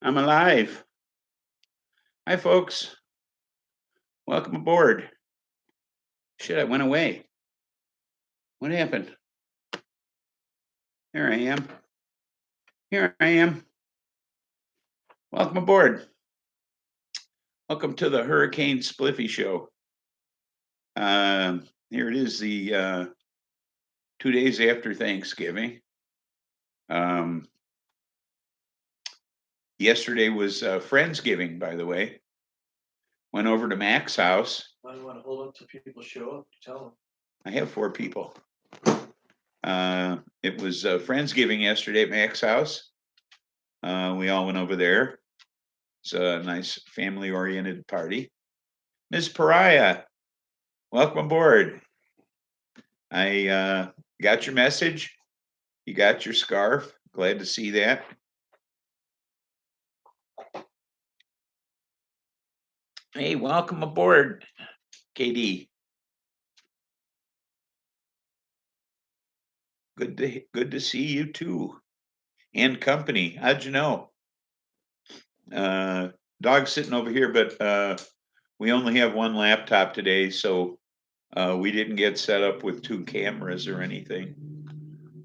I'm alive. Hi, folks. Welcome aboard. Shit, I went away. What happened? Here I am. Here I am. Welcome aboard. Welcome to the Hurricane Spliffy Show. Here it is, the 2 days after Thanksgiving. Yesterday was Friendsgiving, by the way. Went over to Mac's house. Why do you want to hold up till people show up? Tell them. I have 4 people. It was Friendsgiving yesterday at Mac's house. We all went over there. It's a nice family-oriented party. Ms. Pariah, welcome aboard. I got your message. You got your scarf. Glad to see that. Hey, welcome aboard, KD. Good to see you too. And company. How'd you know? Dog's sitting over here, but we only have one laptop today, so we didn't get set up with 2 cameras or anything.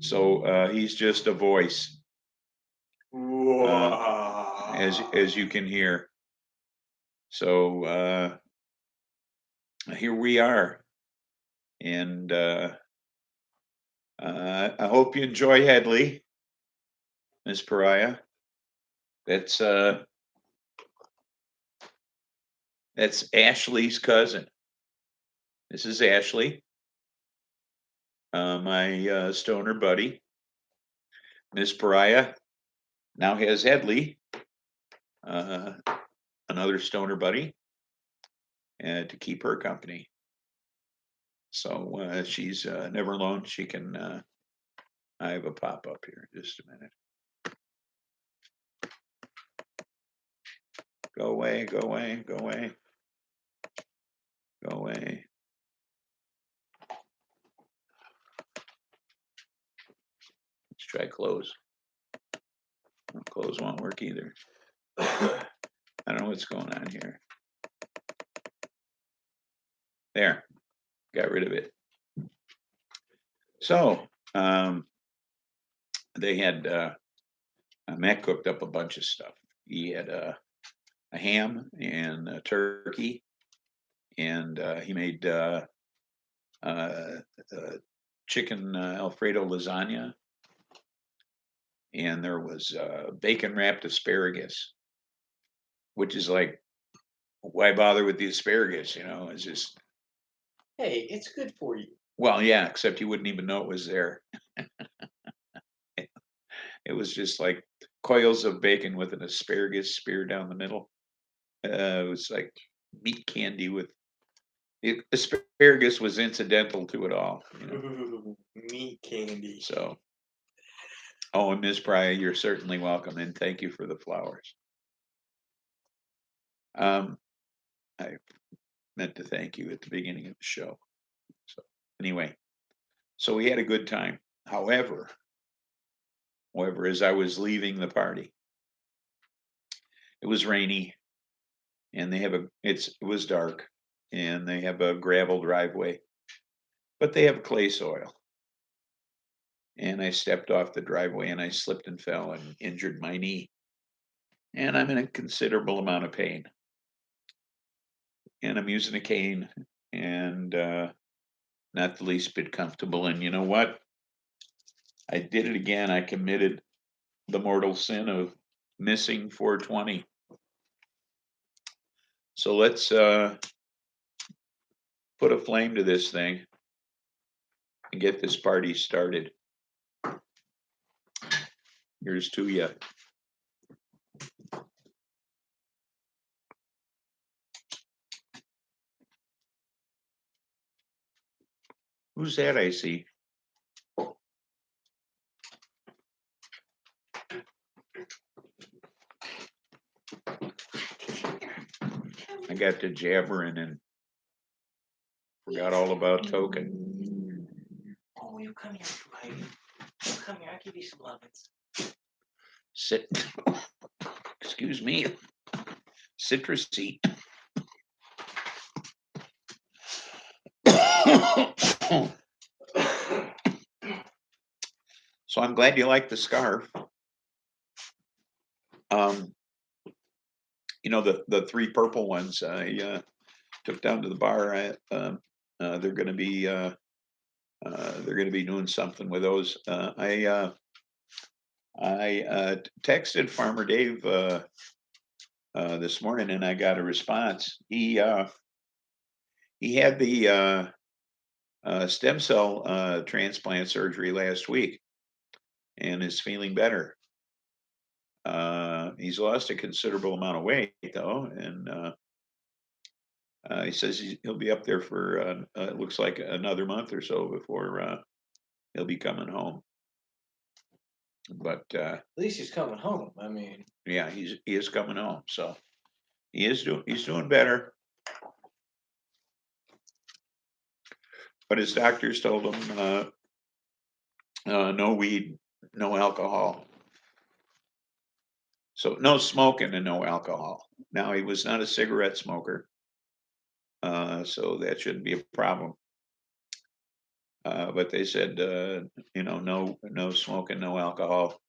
So he's just a voice, as you can hear. So here we are, and I hope you enjoy Headley, Miss Pariah. That's Ashley's cousin. This is Ashley, my stoner buddy. Miss Pariah now has Headley, another stoner buddy, to keep her company. So she's never alone. She can. I have a pop up here. Just a minute. Go away. Go away. Go away. Go away. Let's try close. Close won't work either. I don't know what's going on here. There, got rid of it. So they had Matt cooked up a bunch of stuff. He had a ham and a turkey, and he made chicken Alfredo lasagna, and there was bacon wrapped asparagus, which is like, why bother with the asparagus? It's just. Hey, it's good for you. Well, yeah, except you wouldn't even know it was there. It was just like coils of bacon with an asparagus spear down the middle. It was like meat candy with asparagus was incidental to it all. Meat candy. So, and Ms. Pryor, you're certainly welcome, and thank you for the flowers. I meant to thank you at the beginning of the show. So anyway, so we had a good time. However, as I was leaving the party, it was rainy, and it was dark, and they have a gravel driveway, but they have clay soil. And I stepped off the driveway and I slipped and fell and injured my knee. And I'm in a considerable amount of pain. And I'm using a cane and not the least bit comfortable. And you know what? I did it again. I committed the mortal sin of missing 420. So let's put a flame to this thing and get this party started. Here's to you. Who's that I see? I got to jabbering and forgot all about token. Oh, you come here, Friday. You come here. I'll give you some lovins. Sit. excuse me, citrusy. So I'm glad you like the scarf. Um, the three purple ones I took down to the bar. They're going to be doing something with those. I texted Farmer Dave this morning, and I got a response. He had the stem cell transplant surgery last week, and is feeling better. He's lost a considerable amount of weight though, and he says he'll be up there for it looks like another month or so before he'll be coming home. But At least he's coming home. I mean, yeah, he is coming home, so he's doing better. But his doctors told him no weed, no alcohol. So no smoking and no alcohol. Now he was not a cigarette smoker, so that shouldn't be a problem. But they said, no smoking, no alcohol.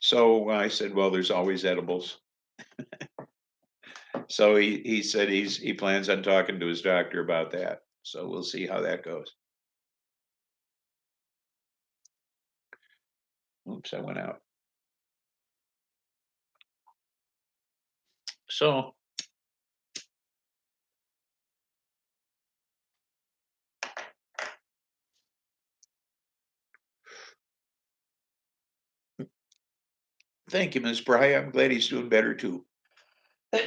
So I said, well, there's always edibles. So he said he plans on talking to his doctor about that. So we'll see how that goes. Oops, I went out. So thank you, Miss Bry. I'm glad he's doing better too. And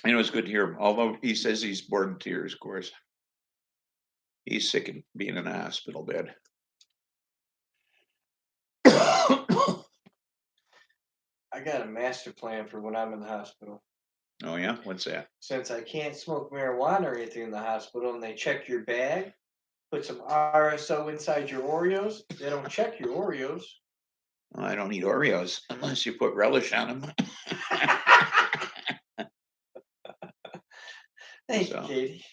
it was good to hear him. Although he says he's bored in tears, of course. He's sick of being in a hospital bed. I got a master plan for when I'm in the hospital. Oh yeah, what's that? Since I can't smoke marijuana or anything in the hospital, and they check your bag, put some RSO inside your Oreos. They don't check your Oreos. Well, I don't eat Oreos unless you put relish on them. Thank So. you, Katie.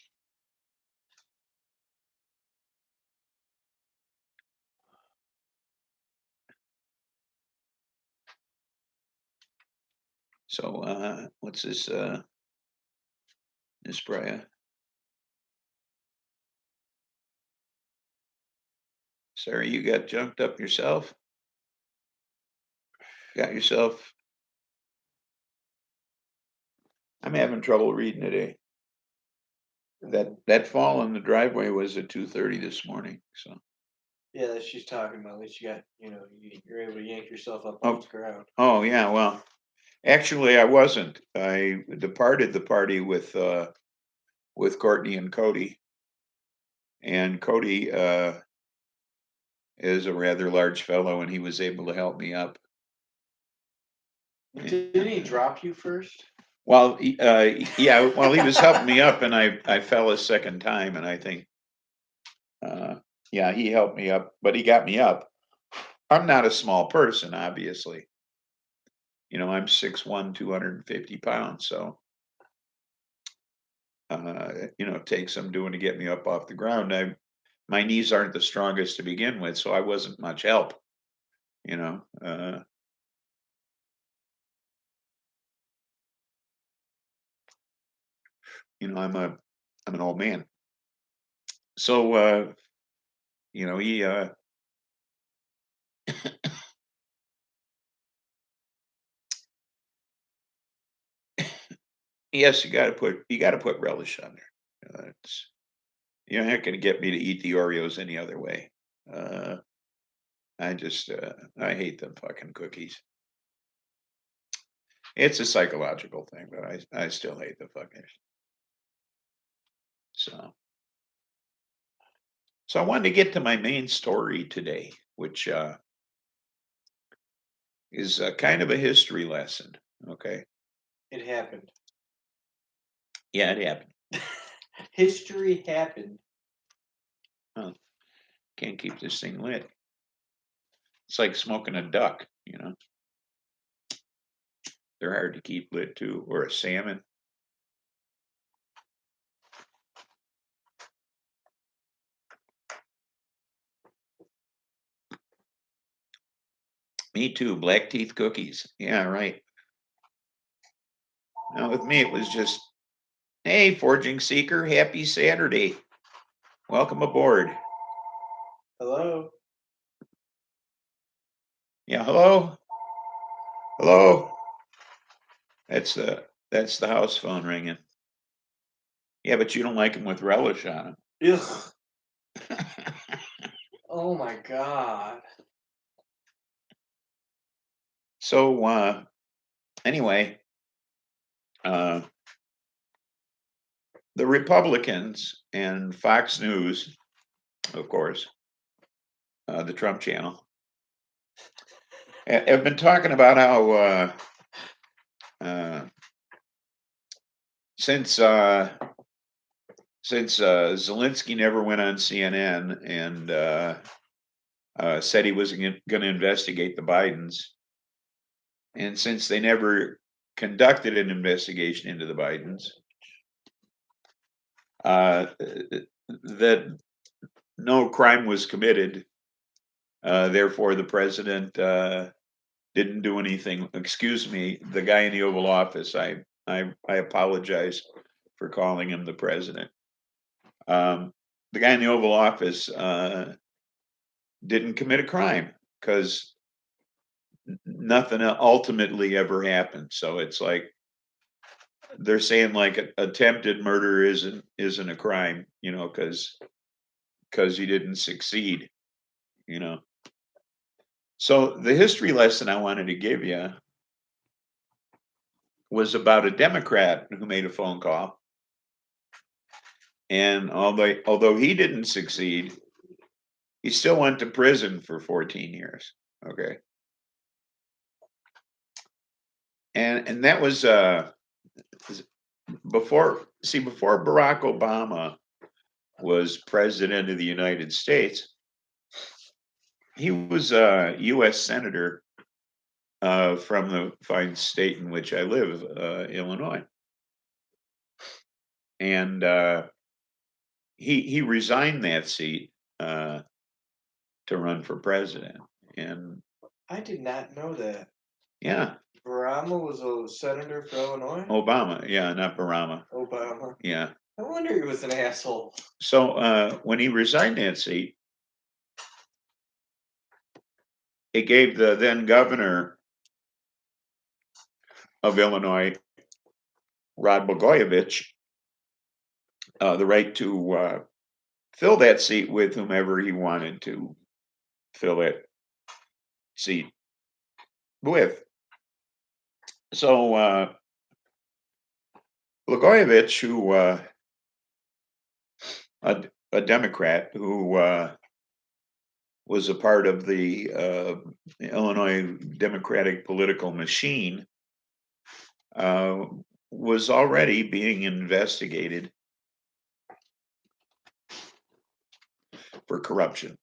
So what's this? Miss Bria? Sorry, you got junked up yourself? Got yourself? I'm having trouble reading today. That fall in the driveway was at 2:30 this morning. So. Yeah, that she's talking about. At least you got, you're able to yank yourself up off the ground. Oh yeah, well, actually I wasn't. I departed the party with Courtney and Cody, and Cody is a rather large fellow, and he was able to help me up. Didn't he drop you first? Well, yeah, well, he was helping me up, and I fell a second time, and I think, yeah, he helped me up, but he got me up. I'm not a small person, obviously. I'm 6'1", 250 pounds, so it takes some doing to get me up off the ground. My knees aren't the strongest to begin with, so I wasn't much help. I'm an old man. So he yes, you gotta put relish on there. You're not gonna get me to eat the Oreos any other way. I hate them fucking cookies. It's a psychological thing, but I still hate the fuckers. So I wanted to get to my main story today, which is kind of a history lesson. Okay. It happened. Yeah, it happened. History happened. Huh. Can't keep this thing lit. It's like smoking a duck. They're hard to keep lit too, or a salmon. Me too, black teeth cookies. Yeah, right. Now with me, it was just, hey, Forging Seeker, happy Saturday. Welcome aboard. Hello? Yeah, hello? Hello? That's the house phone ringing. Yeah, but you don't like them with relish on Ugh. them. Oh my God. So anyway, uh, the Republicans and Fox News, of course, the Trump channel, have been talking about how since Zelensky never went on CNN and said he was going to investigate the Bidens, and since they never conducted an investigation into the Bidens, that no crime was committed. Therefore, the president didn't do anything. Excuse me, the guy in the Oval Office. I apologize for calling him the president. The guy in the Oval Office didn't commit a crime because nothing ultimately ever happened. So it's like they're saying like attempted murder isn't a crime, because he didn't succeed, you know. So the history lesson I wanted to give you was about a Democrat who made a phone call, and although he didn't succeed, he still went to prison for 14 years. Okay, and that was before Barack Obama was president of the United States. He was a U.S. senator from the fine state in which I live, Illinois, and he resigned that seat to run for president. And I did not know that. yeah, Barama was a senator for Illinois? Obama, yeah, not Barama, Obama. yeah. No wonder he was an asshole. So when he resigned that seat, it gave the then governor of Illinois, Rod Blagojevich, the right to fill that seat with whomever he wanted to fill that seat with. So Blagojevich, who a Democrat who was a part of the Illinois Democratic political machine, was already being investigated for corruption.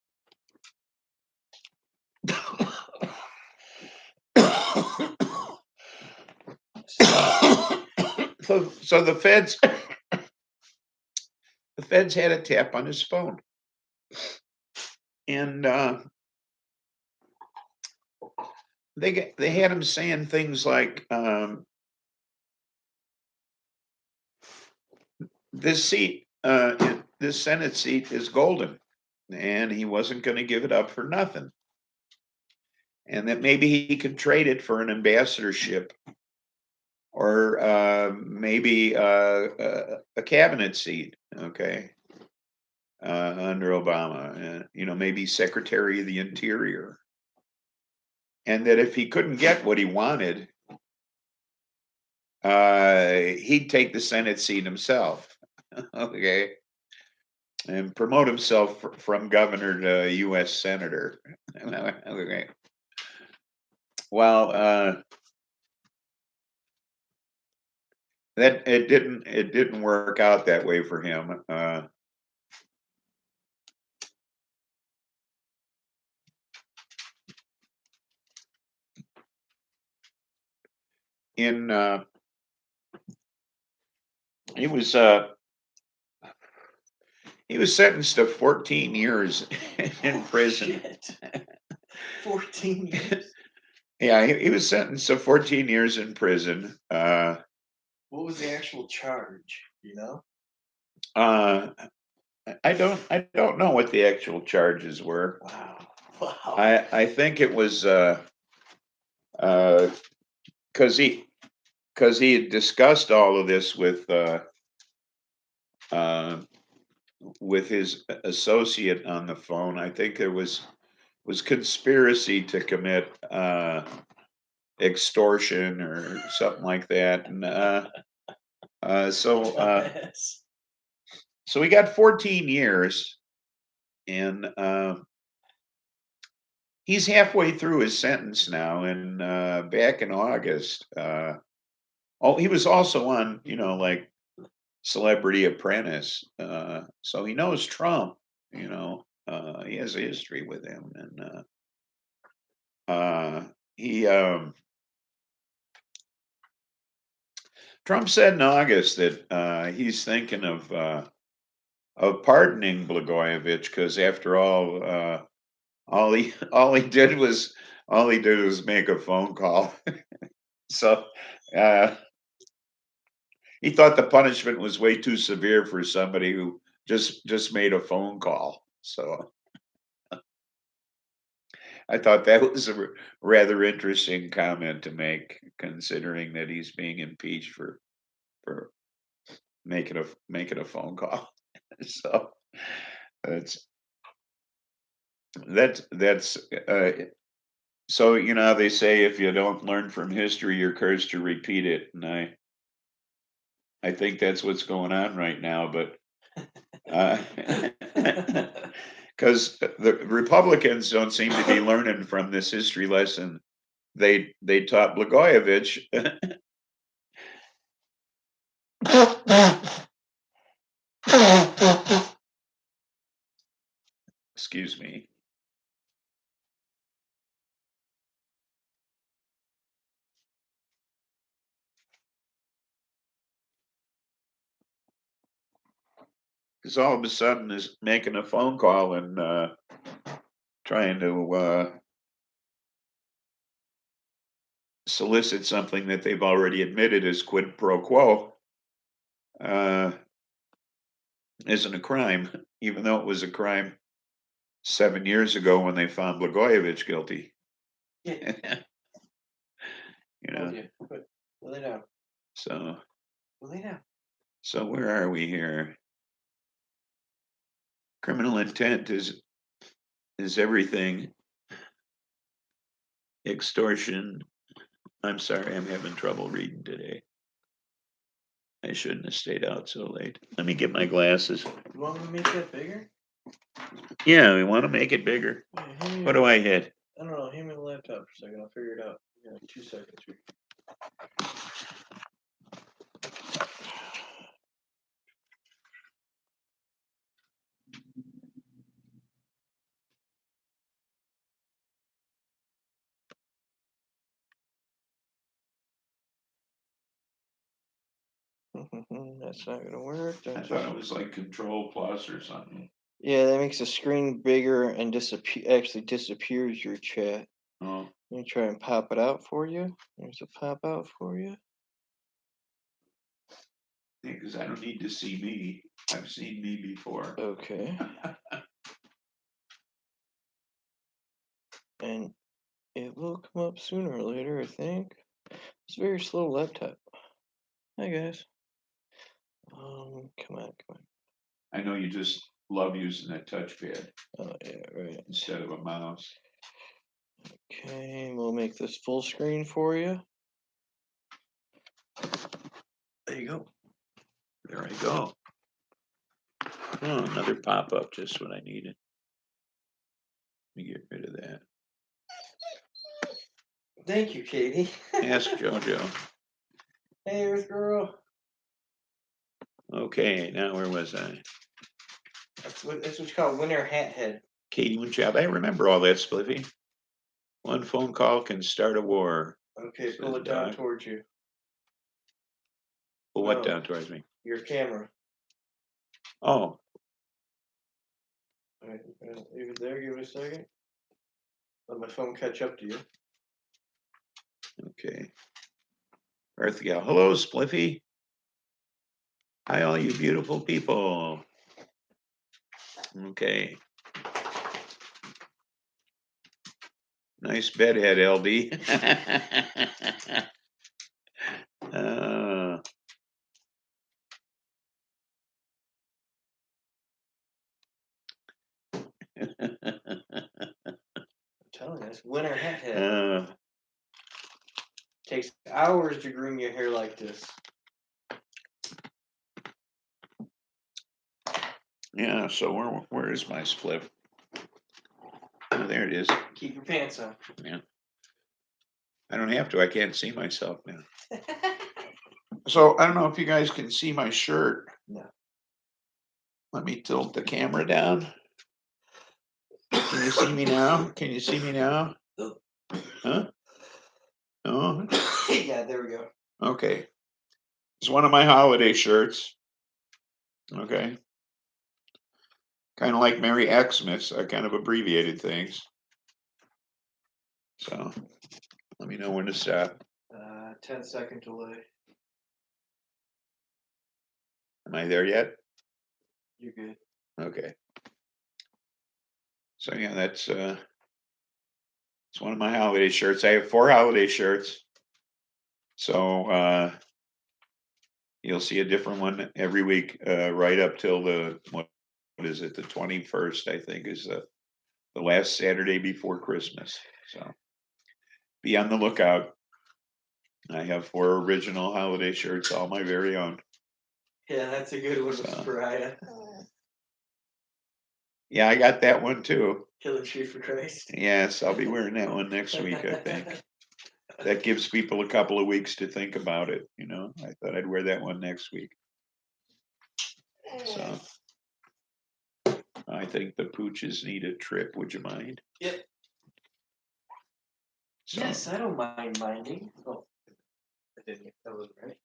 So the feds had a tap on his phone, and they had him saying things like, "This seat, this Senate seat, is golden," and he wasn't going to give it up for nothing, and that maybe he could trade it for an ambassadorship or maybe a cabinet seat. Okay. Under Obama, maybe Secretary of the Interior, and that if he couldn't get what he wanted, he'd take the Senate seat himself, okay, and promote himself from governor to U.S. senator. Okay. Well, that it didn't work out that way for him. in he was sentenced to 14 years in Oh, prison. shit. 14 years. Yeah, he was sentenced to 14 years in prison. What was the actual charge? You know? Uh, I don't know what the actual charges were. Wow. Wow. I think it was because he had discussed all of this uh, with his associate on the phone. I think there was conspiracy to commit extortion or something like that, and Dumbass. so he got 14 years, and he's halfway through his sentence now. And back in August, oh, he was also on, like Celebrity Apprentice, so he knows Trump. He has a history with him, and he Trump said in August that he's thinking of pardoning Blagojevich because, after all, all he did was make a phone call. So uh, he thought the punishment was way too severe for somebody who just made a phone call. So I thought that was a rather interesting comment to make, considering that he's being impeached for making a phone call. So that's that's so how they say, if you don't learn from history, you're cursed to repeat it, and I think that's what's going on right now. But because the Republicans don't seem to be learning from this history lesson they taught Blagojevich. Excuse me. Because all of a sudden is making a phone call and trying to solicit something that they've already admitted is quid pro quo, uh, isn't a crime, even though it was a crime 7 years ago when they found Blagojevich guilty. Yeah. You Told know, you. But lay down. so Lay down. so where are we here? Criminal intent is everything. Extortion. I'm sorry, I'm having trouble reading today. I shouldn't have stayed out so late. Let me get my glasses. You want me to make that bigger? Yeah, we want to make it bigger. Yeah, hand me What your- do I hit? I don't know. Hand me the laptop for a second. I'll figure it out. Yeah, 2 seconds. That's not gonna work. I thought it was like Control Plus or something. Yeah, that makes the screen bigger and actually disappears your chat. Oh, Let me try and pop it out for you. There's a pop out for you. yeah, because I don't need to see me. I've seen me before. Okay. And it will come up sooner or later, I think. It's a very slow laptop. Hi guys. Come on. I know you just love using that touchpad Oh yeah, right. instead of a mouse. Okay, we'll make this full screen for you. There you go. There I go. Oh, another pop-up, just what I needed. Let me get rid of that. Thank you, Katie. Ask JoJo. Hey, Earth Girl. Okay, now where was I? That's what you call winter hat head. Katie Winchab. I remember all that, Spliffy. One phone call can start a war. Okay, says pull it down Doc. towards you. Pull what No. down towards me? Your camera. Oh, All right, leave it there. Give it a second. Let my phone catch up to you. okay. Earth Gal. Hello, Spliffy. Hi, all you beautiful people. Okay. Nice bedhead, LD. uh, I'm telling you, it's winter hat head. uh, Takes hours to groom your hair like this. yeah, so where is my spliff? Oh, there it is. Keep your pants on. Yeah. I don't have to. I can't see myself now. So I don't know if you guys can see my shirt. No. Let me tilt the camera down. Can you see me now? Can you see me now? Huh? No? Yeah, there we go. Okay. It's one of my holiday shirts. Okay. Kind of like Merry Xmas. I kind of abbreviated things. So let me know when to stop. 10-second delay. Am I there yet? You're good. Okay. So yeah, that's it's one of my holiday shirts. I have 4 holiday shirts. So you'll see a different one every week, right up till the what is it, the 21st, I think, is the last Saturday before Christmas. So be on the lookout. I have 4 original holiday shirts, all my very own. Yeah, that's a good one, So. Mariah. Yeah, I got that one too. Killing Tree for Christ. Yes, I'll be wearing that one next week, I think. That gives people a couple of weeks to think about it, you know. I thought I'd wear that one next week. So I think the pooches need a trip. Would you mind? Yep. So, Yes, I don't mind minding. Oh, I didn't. That was right.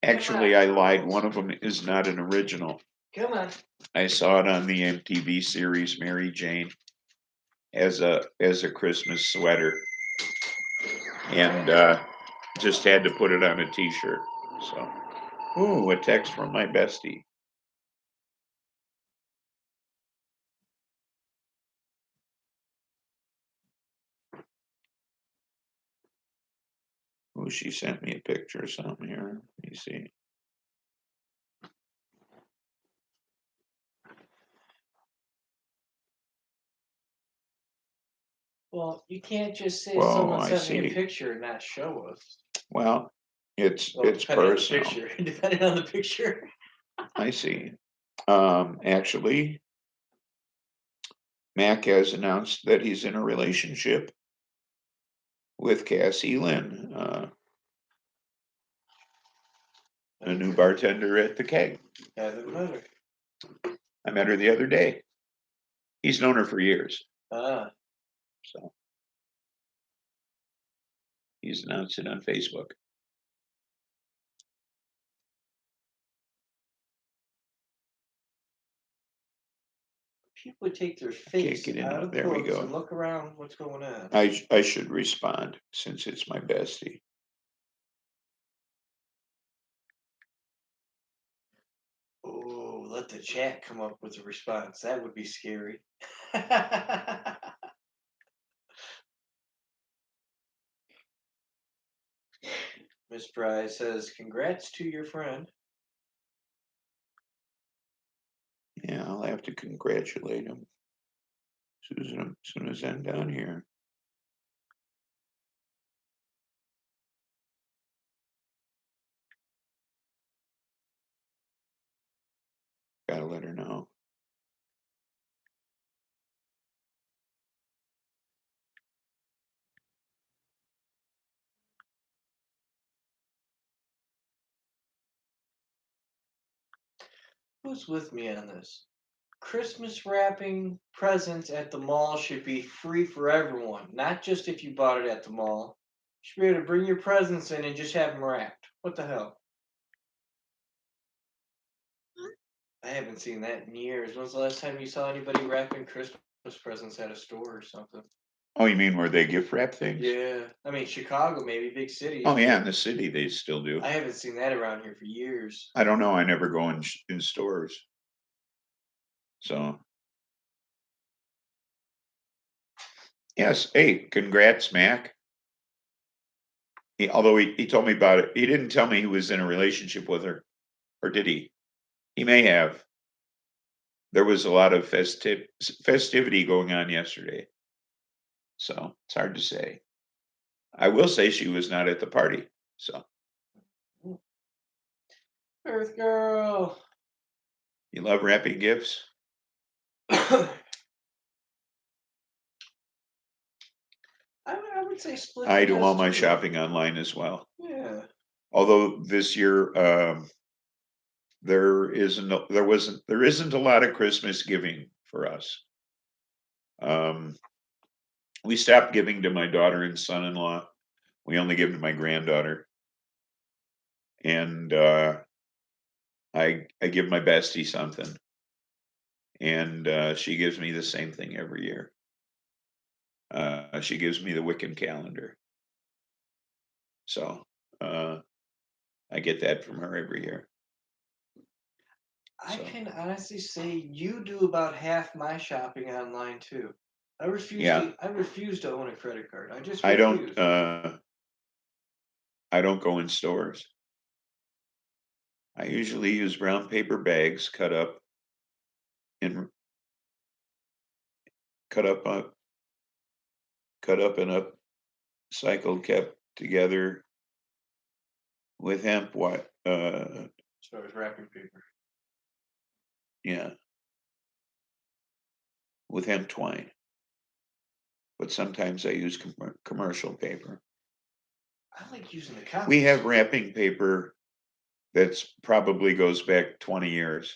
actually, I lied. One of them is not an original. Come on. I saw it on the MTV series Mary Jane as a Christmas sweater, and just had to put it on a T-shirt. So, ooh, a text from my bestie. Oh, she sent me a picture or something here. Let me see. Well, you can't just say Whoa, someone I sent me a see. picture and not show us. Well, it's Well, depending on the personal. picture. Depending on the picture. I see. Actually, Mac has announced that he's in a relationship with Cassie Lynn, a new bartender at the Keg. Haven't met her. I met her the other day. He's known her for years, Ah, so he's announced it on Facebook. people would take their Can't face get in. out of There we books go. and look around what's going on. I should respond since it's my bestie. Oh, let the chat come up with a response. That would be scary. Miss Price says, "Congrats to your friend." Yeah, I'll have to congratulate him as soon as I'm down here. Gotta let her know. Who's with me on this? Christmas wrapping presents at the mall should be free for everyone, not just if you bought it at the mall. should be able to bring your presents in and just have them wrapped. What the hell? I haven't seen that in years. When's the last time you saw anybody wrapping Christmas presents at a store or something? Oh, you mean where they gift wrap things? Yeah, I mean Chicago, maybe big cities. Oh yeah, but in the city they still do. I haven't seen that around here for years. I don't know. I never go in stores. So yes, hey, congrats, Mac. Although he told me about it, he didn't tell me he was in a relationship with her, or did he? He may have. There was a lot of festivity going on yesterday, so it's hard to say. I will say she was not at the party. So Earth girl. you love wrapping gifts? I would say split. I do all does my too. shopping online as well. Yeah. Although this year there isn't a lot of Christmas giving for us. We stopped giving to my daughter and son-in-law. We only give to my granddaughter, and I give my bestie something, and she gives me the same thing every year. She gives me the Wiccan calendar, so I get that from her every year. I So. can honestly say you do about half my shopping online too. I refuse Yeah. to. I refuse to own a credit card. I just I refuse. don't go in stores. I usually use brown paper bags cut up and cut up and upcycled, kept together with hemp. So it's wrapping paper. Yeah, with hemp twine. But sometimes I use commercial paper. I like using the comics. We have wrapping paper that's probably goes back 20 years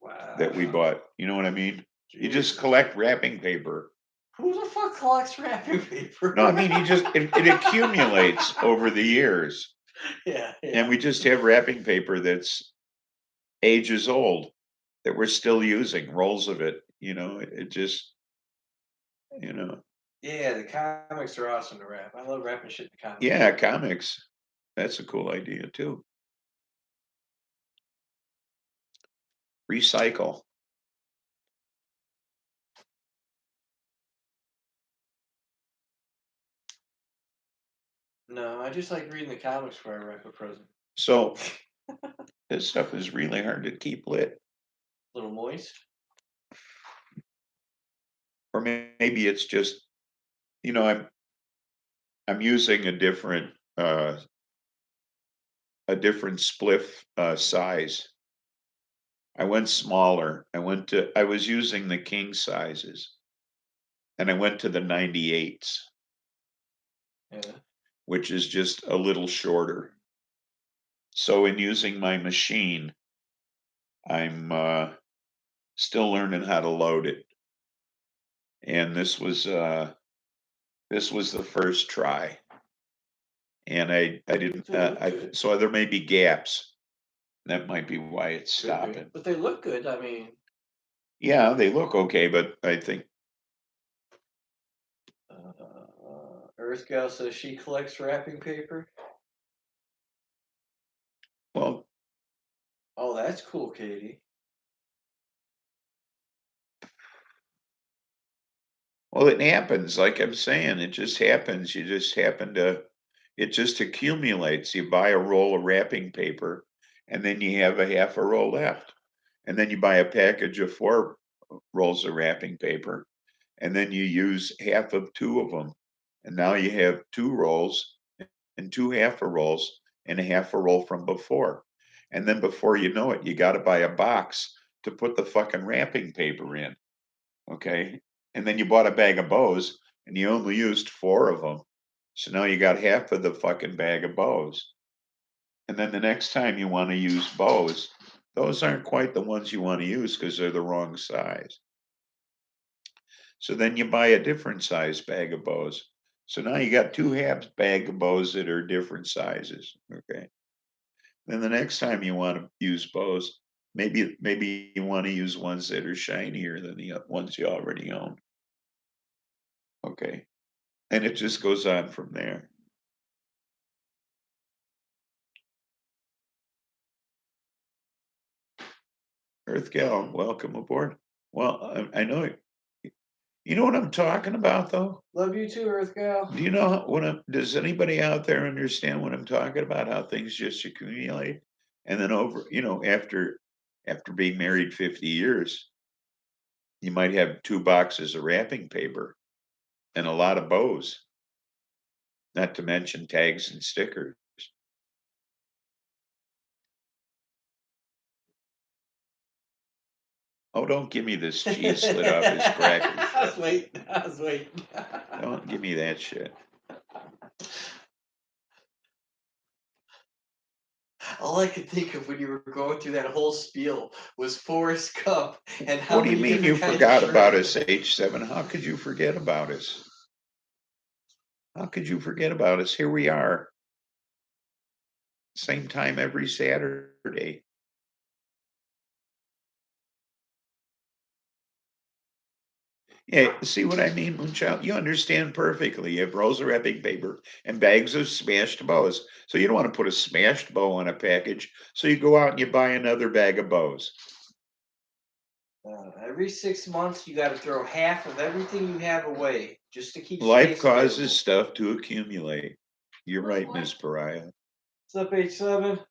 Wow. that we bought. You know what I mean? You just Jesus. collect wrapping paper. Who the fuck collects wrapping paper? No, I mean, it accumulates over the years. Yeah, And we just have wrapping paper that's ages old that we're still using, rolls of it. It just, you know, Yeah, the comics are awesome to wrap. I love wrapping shit in the comics. yeah, comics. That's a cool idea too. Recycle. No, I just like reading the comics before I wrap a present. So this stuff is really hard to keep lit. A little moist. Or maybe it's just, I'm using a different spliff size. I went smaller. I was using the king sizes, and I went to the 98s, Yeah. which is just a little shorter. So in using my machine, I'm still learning how to load it. And this was the first try. And I didn't, so there may be gaps. That might be why it's stopping. But they look good. I mean, yeah, they look okay, but I think. Earth Gal says she collects wrapping paper. Well, oh, that's cool, Katie. Well, it happens. Like I'm saying, it just happens. You just happen to. It just accumulates. You buy a roll of wrapping paper, and then you have a half a roll left, and then you buy a package of 4 rolls of wrapping paper, and then you use half of 2 of them, and now you have 2 rolls and 2 half a rolls and a half a roll from before, and then before you know it, you got to buy a box to put the fucking wrapping paper in. Okay, and then you bought a bag of bows and you only used 4 of them, so now you got half of the fucking bag of bows. And then the next time you want to use bows, those aren't quite the ones you want to use because they're the wrong size. So then you buy a different size bag of bows. So now you got 2 halves bag of bows that are different sizes, okay? Then the next time you wanna use bows, maybe you wanna use ones that are shinier than the ones you already own. Okay, and it just goes on from there. Earth Gal, welcome aboard. Well, I know you know what I'm talking about, though? Love you too, Earth Gal. Do you know what does anybody out there understand what I'm talking about? How things just accumulate? And then after being married 50 years, you might have 2 boxes of wrapping paper and a lot of bows, not to mention tags and stickers. Oh, don't give me this cheese slid off his cracker I was shit. waiting. I was waiting. Don't give me that shit. All I could think of when you were going through that whole spiel was Forrest Gump and how What do you many mean you different kinds of forgot about shrimp. us, H7? How could you forget about us? How could you forget about us? Here we are, same time every Saturday. Yeah, see what I mean, Moonchild? You understand perfectly. You have rolls of wrapping paper and bags of smashed bows. So you don't want to put a smashed bow on a package. So you go out and you buy another bag of bows. Every 6 months, you got to throw half of everything you have away just to keep Life space causes available. stuff to accumulate. You're right, Miss Pariah. What's up, H7?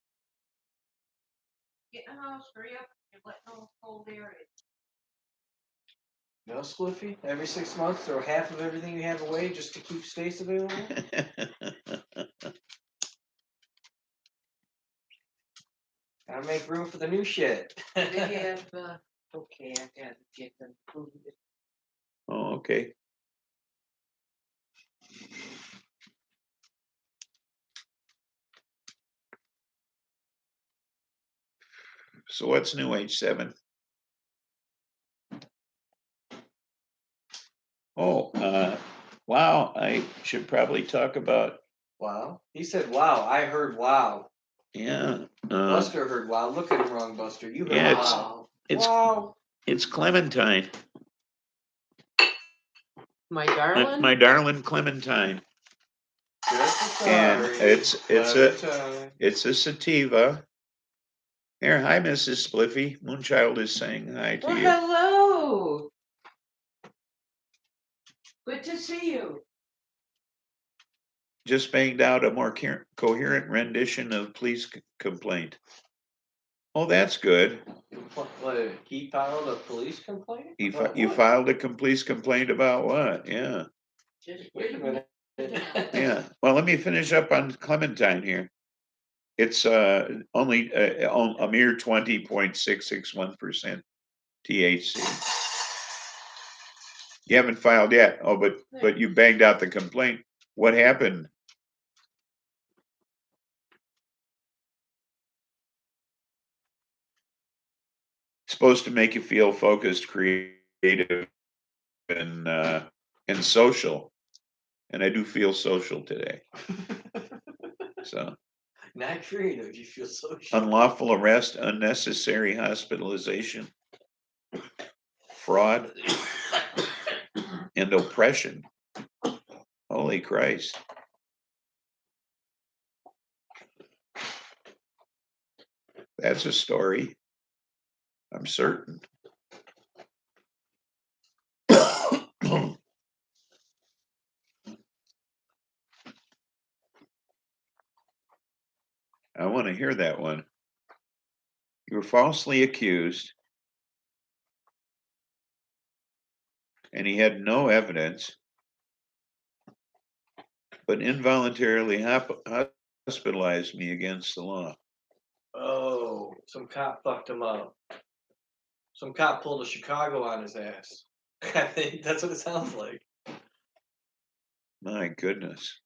Get in the house, hurry up, you're letting all cold air in. No, Spliffy? Every 6 months, throw half of everything you have away just to keep space available? Gotta make room for the new shit. They have, okay, I gotta get them food. Oh, okay. So what's new, H7? Oh, wow, I should probably talk about, Wow. He said, wow. I heard wow. yeah, Buster heard wow. Look at him wrong, Buster. You heard yeah, wow. it's Wow. it's Clementine, My darling? my darling Clementine, Just a and sorry. Clementine. it's a sativa. Here, hi, Mrs. Spliffy. Moonchild is saying hi to Well, you. hello. Good to see you. Just banged out a more coherent rendition of police complaint. Oh, that's good. What, he filed a police complaint? You About what? filed a police complaint about what? Yeah. Just Wait a minute. Yeah. Well, let me finish up on Clementine here. It's only a mere 20.661% THC. You haven't filed yet. Oh, but you banged out the complaint. What happened? It's supposed to make you feel focused, creative, and social. And I do feel social today. So Not creative. You feel so unlawful arrest, unnecessary hospitalization, fraud, and oppression. Holy Christ. That's a story. I'm certain. I want to hear that one. You were falsely accused, and he had no evidence, but involuntarily hospitalized me against the law. Oh, some cop fucked him up. Some cop pulled a Chicago on his ass. I think that's what it sounds like. My goodness.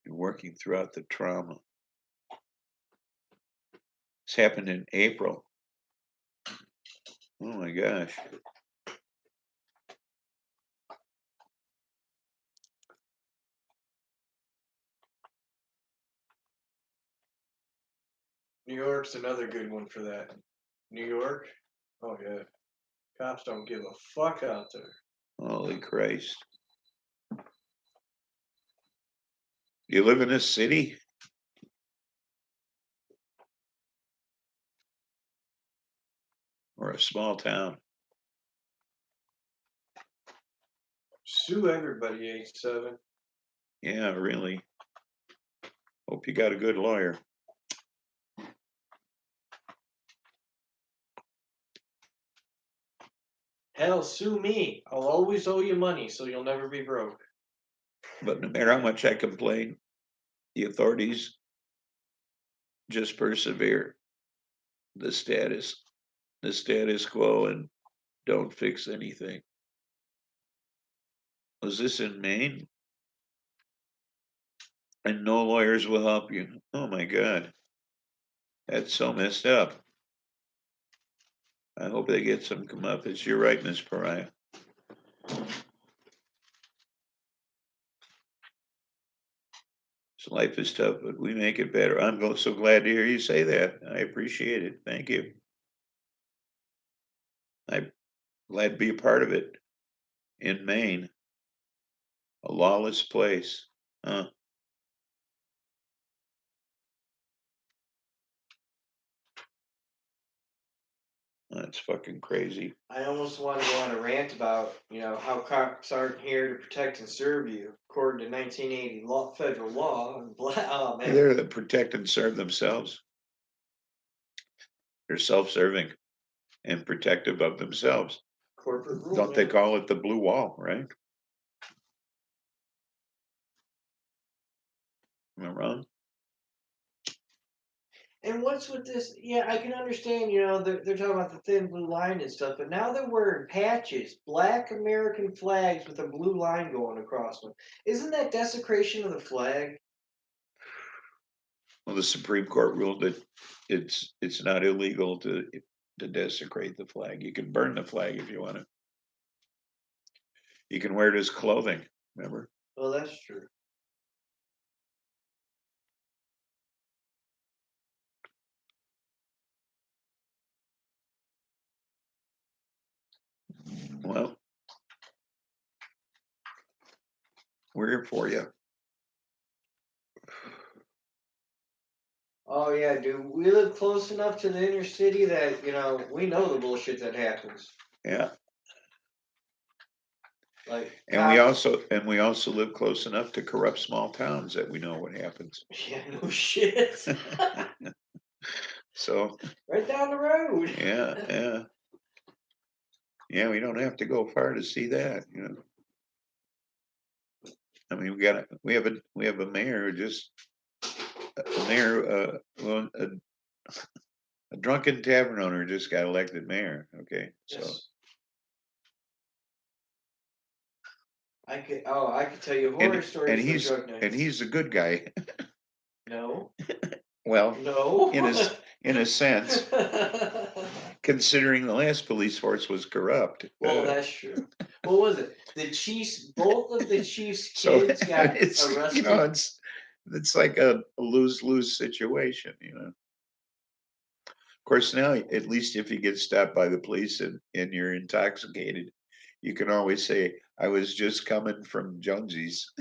You're working throughout the trauma. This happened in April. Oh my gosh. New York's another good one for that. New York? Oh yeah. Cops don't give a fuck out there. Holy Christ. You live in this city? Or a small town? Sue everybody, 8-7. Yeah, really. Hope you got a good lawyer. Hell, sue me. I'll always owe you money, so you'll never be broke. But no matter how much I complain, the authorities just persevere. The status quo, and don't fix anything. Was this in Maine? And no lawyers will help you. Oh my God. That's so messed up. I hope they get some comeuppance. You're right, Miss Pariah. So life is tough, but we make it better. I'm so glad to hear you say that. I appreciate it. Thank you. I'm glad to be a part of it in Maine. A lawless place. Huh. That's fucking crazy. I almost want to go on a rant about, how cops aren't here to protect and serve you, according to 1980 federal law. And oh man, They're to protect and serve themselves. They're self-serving and protective of themselves. corporate rule. Don't they man. call it the blue wall, right? Am I wrong? And what's with this? Yeah, I can understand, they're talking about the thin blue line and stuff, but now they're wearing patches, black American flags with a blue line going across them. Isn't that desecration of the flag? Well, the Supreme Court ruled that it's not illegal to desecrate the flag. You can burn the flag if you want to. You can wear it as clothing, remember? Well, that's true. Well, we're here for you. Oh yeah, dude. We live close enough to the inner city that, we know the bullshit that happens. Yeah. Like And we cops- also live close enough to corrupt small towns that we know what happens. Yeah, no shit. So Right down the road. yeah. Yeah, we don't have to go far to see that, I mean, we have a mayor who just a mayor a drunken tavern owner just got elected mayor. Okay, so Yes. I could tell you horror stories and of he's drug nights. and he's a good guy. No. Well, No. in a sense, considering the last police force was corrupt. Well, that's true. What was it? The Chiefs, both of the Chiefs' So kids got it's arrested. it's like a lose-lose situation. Of course, now at least if you get stopped by the police and you're intoxicated, you can always say, "I was just coming from Jonesy's,"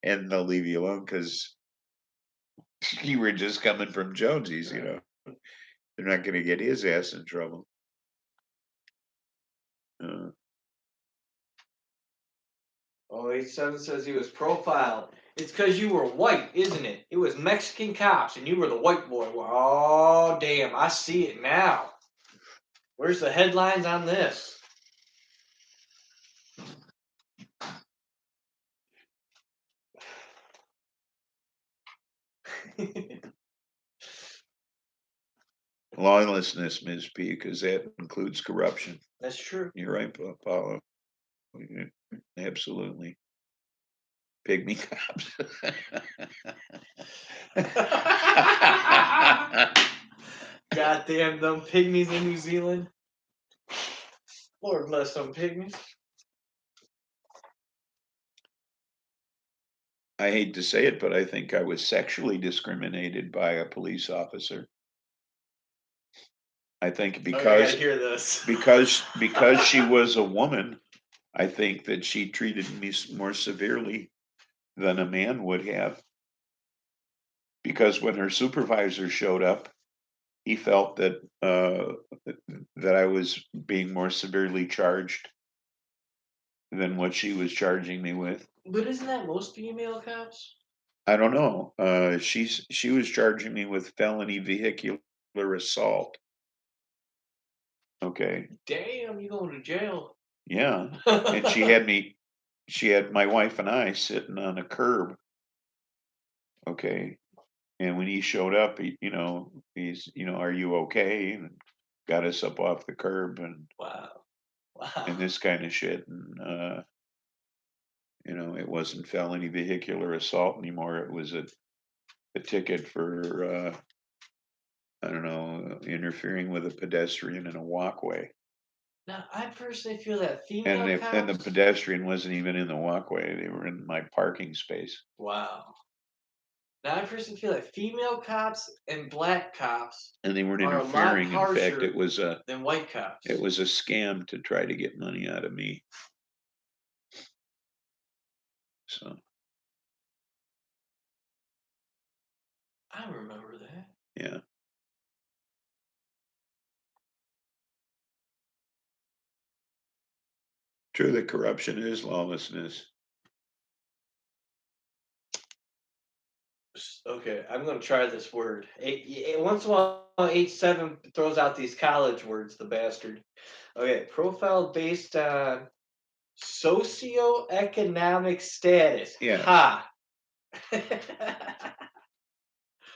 and they'll leave you alone because you were just coming from Jonesy's. They're not going to get his ass in trouble. Oh, 8-7 says he was profiled. It's because you were white, isn't it? It was Mexican cops and you were the white boy. Oh, damn. I see it now. Where's the headlines on this? Lawlessness, Ms. P, because that includes corruption. That's true. You're right, Paulo. Absolutely. Pygmy cops. Goddamn them pygmies in New Zealand. Lord bless them pygmies. I hate to say it, but I think I was sexually discriminated by a police officer. I think Oh, I gotta because hear this. because she was a woman, I think that she treated me more severely than a man would have. Because when her supervisor showed up, he felt that that I was being more severely charged than what she was charging me with. But isn't that most female cops? I don't know. She was charging me with felony vehicular assault. Okay. Damn, you going to jail? Yeah. And she had my wife and I sitting on a curb. Okay. And when he showed up, he's, are you okay? And got us up off the curb and Wow. and this kind of shit. And it wasn't felony vehicular assault anymore. It was a ticket for I don't know, interfering with a pedestrian in a walkway. Now, I personally feel that And female and the cops. pedestrian wasn't even in the walkway. They were in my parking space. Wow. Now, I personally feel that female cops and black cops And they weren't are a lot interfering. In fact, harsher it was a than white cops. scam to try to get money out of me. So I remember that. yeah. True that corruption is lawlessness. Okay, I'm gonna try this word. Once in a while, H7 throws out these college words, the bastard. Okay, profile based on socioeconomic status. Yes. Ha.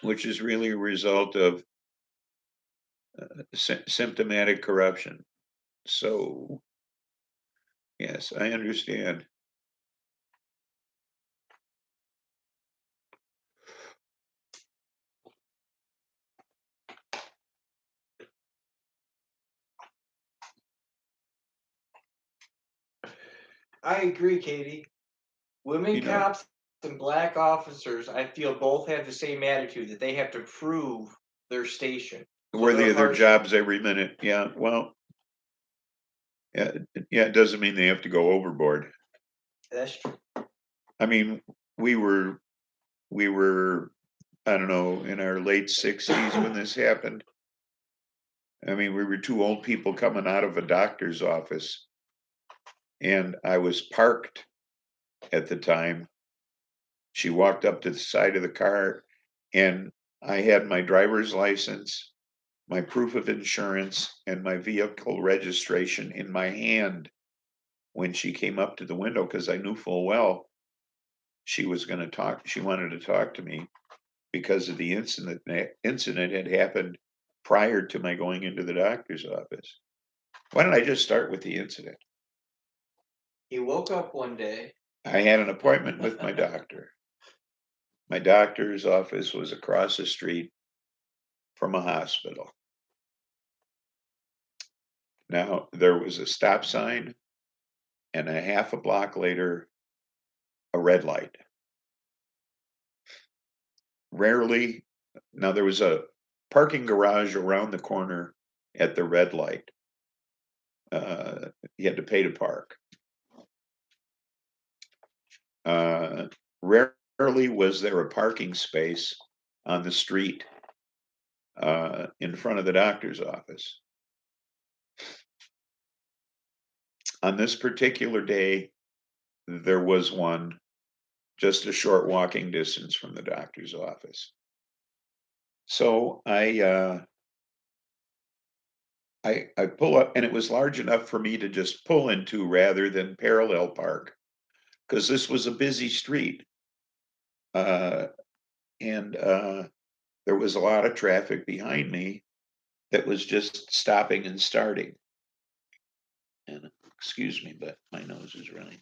Which is really a result of symptomatic corruption. So yes, I understand. I agree, Katie. Women You know, cops and black officers, I feel both have the same attitude that they have to prove their station. So worthy they're of their harsher. jobs every minute. Yeah. Well, yeah, it doesn't mean they have to go overboard. That's true. I mean, we were, I don't know, in our late 60s when this happened. I mean, we were two old people coming out of a doctor's office, and I was parked at the time. She walked up to the side of the car, and I had my driver's license, my proof of insurance, and my vehicle registration in my hand when she came up to the window, because I knew full well she was going to talk. She wanted to talk to me because of the incident. Incident had happened prior to my going into the doctor's office. Why don't I just start with the incident? He woke up one day. I had an appointment with my doctor. My doctor's office was across the street from a hospital. Now, there was a stop sign, and a half a block later, a red light. Rarely, now there was a parking garage around the corner at the red light. You had to pay to park. Rarely was there a parking space on the street in front of the doctor's office. On this particular day, there was one just a short walking distance from the doctor's office. So I pull up, and it was large enough for me to just pull into rather than parallel park, because this was a busy street. And there was a lot of traffic behind me that was just stopping and starting. And excuse me, but my nose is running.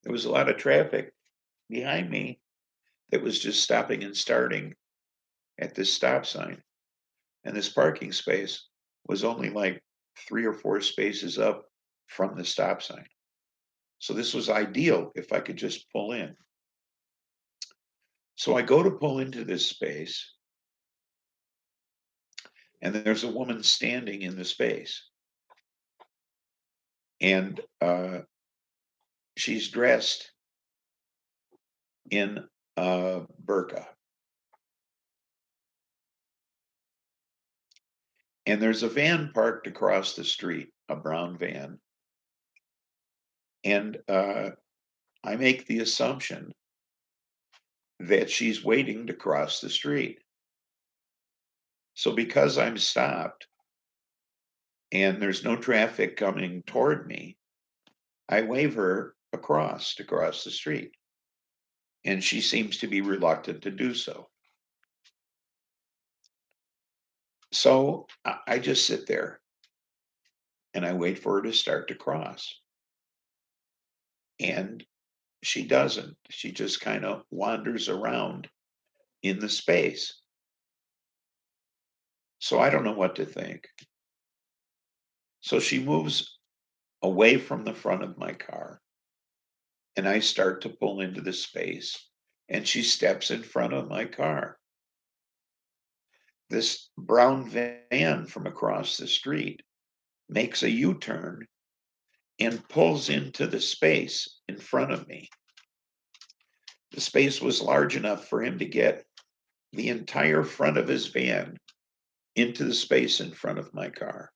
There was a lot of traffic behind me that was just stopping and starting at this stop sign. And this parking space was only like 3 or 4 spaces up from the stop sign. So this was ideal if I could just pull in. So I go to pull into this space, and there's a woman standing in the space. And she's dressed in a burqa. And there's a van parked across the street, a brown van. And I make the assumption that she's waiting to cross the street. So because I'm stopped and there's no traffic coming toward me, I wave her across to cross the street. And she seems to be reluctant to do so. So I just sit there and I wait for her to start to cross. And she doesn't. She just kind of wanders around in the space. So I don't know what to think. So she moves away from the front of my car, and I start to pull into the space, and she steps in front of my car. This brown van from across the street makes a U-turn and pulls into the space in front of me. The space was large enough for him to get the entire front of his van into the space in front of my car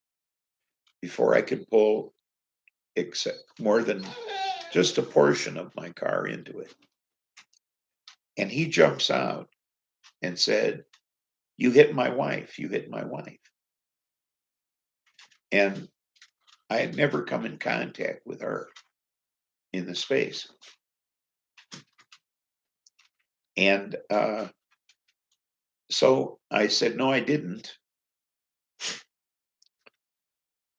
before I could pull more than just a portion of my car into it. And he jumps out and said, "You hit my wife, you hit my wife." And I had never come in contact with her in the space. And so I said, "No, I didn't."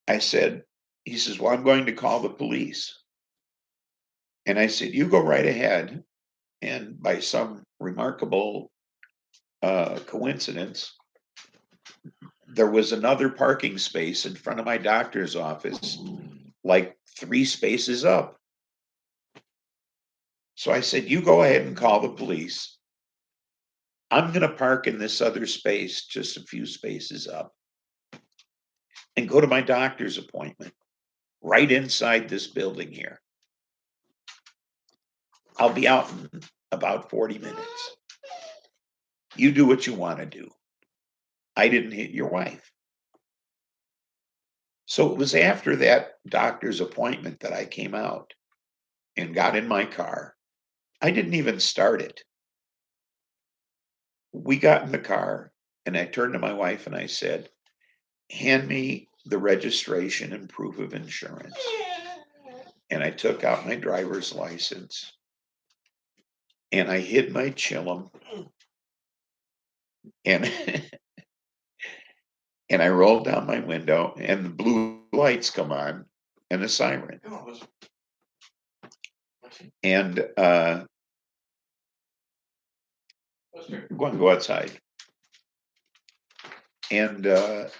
I said, he says, "Well, I'm going to call the police." And I said, "You go right ahead." And by some remarkable coincidence, there was another parking space in front of my doctor's office, like 3 spaces up. So I said, "You go ahead and call the police. I'm going to park in this other space, just a few spaces up, and go to my doctor's appointment right inside this building here. I'll be out in about 40 minutes. You do what you want to do. I didn't hit your wife." So it was after that doctor's appointment that I came out and got in my car. I didn't even start it. We got in the car, and I turned to my wife and I said, "Hand me the registration and proof of insurance." And I took out my driver's license and I hid my chillum, and and I rolled down my window, and the blue lights come on and a siren. And go outside. And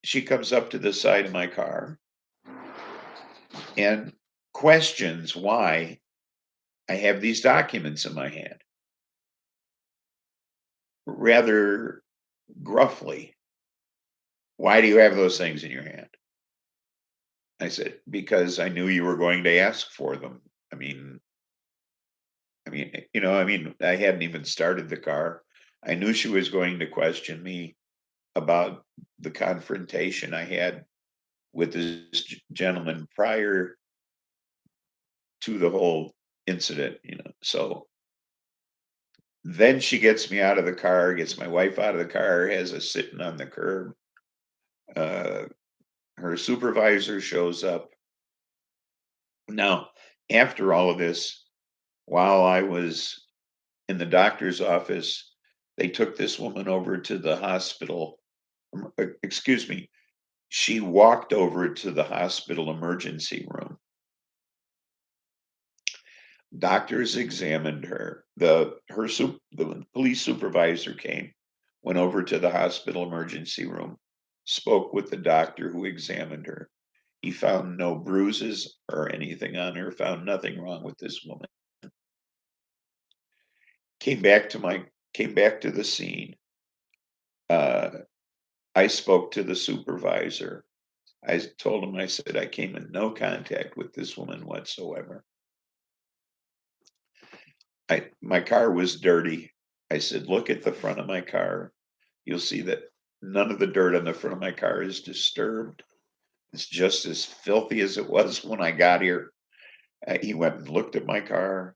she comes up to the side of my car and questions why I have these documents in my hand. Rather gruffly, "Why do you have those things in your hand?" I said, "Because I knew you were going to ask for them." I hadn't even started the car. I knew she was going to question me about the confrontation I had with this gentleman prior to the whole incident. So then she gets me out of the car, gets my wife out of the car, has us sitting on the curb. Her supervisor shows up. Now, after all of this, while I was in the doctor's office, they took this woman over to the hospital. Excuse me, she walked over to the hospital emergency room. Doctors examined her. The police supervisor came, went over to the hospital emergency room, spoke with the doctor who examined her. He found no bruises or anything on her, found nothing wrong with this woman. Came back to the scene. I spoke to the supervisor. I told him, I said, I came in no contact with this woman whatsoever. My car was dirty. I said, look at the front of my car. You'll see that none of the dirt on the front of my car is disturbed. It's just as filthy as it was when I got here. He went and looked at my car.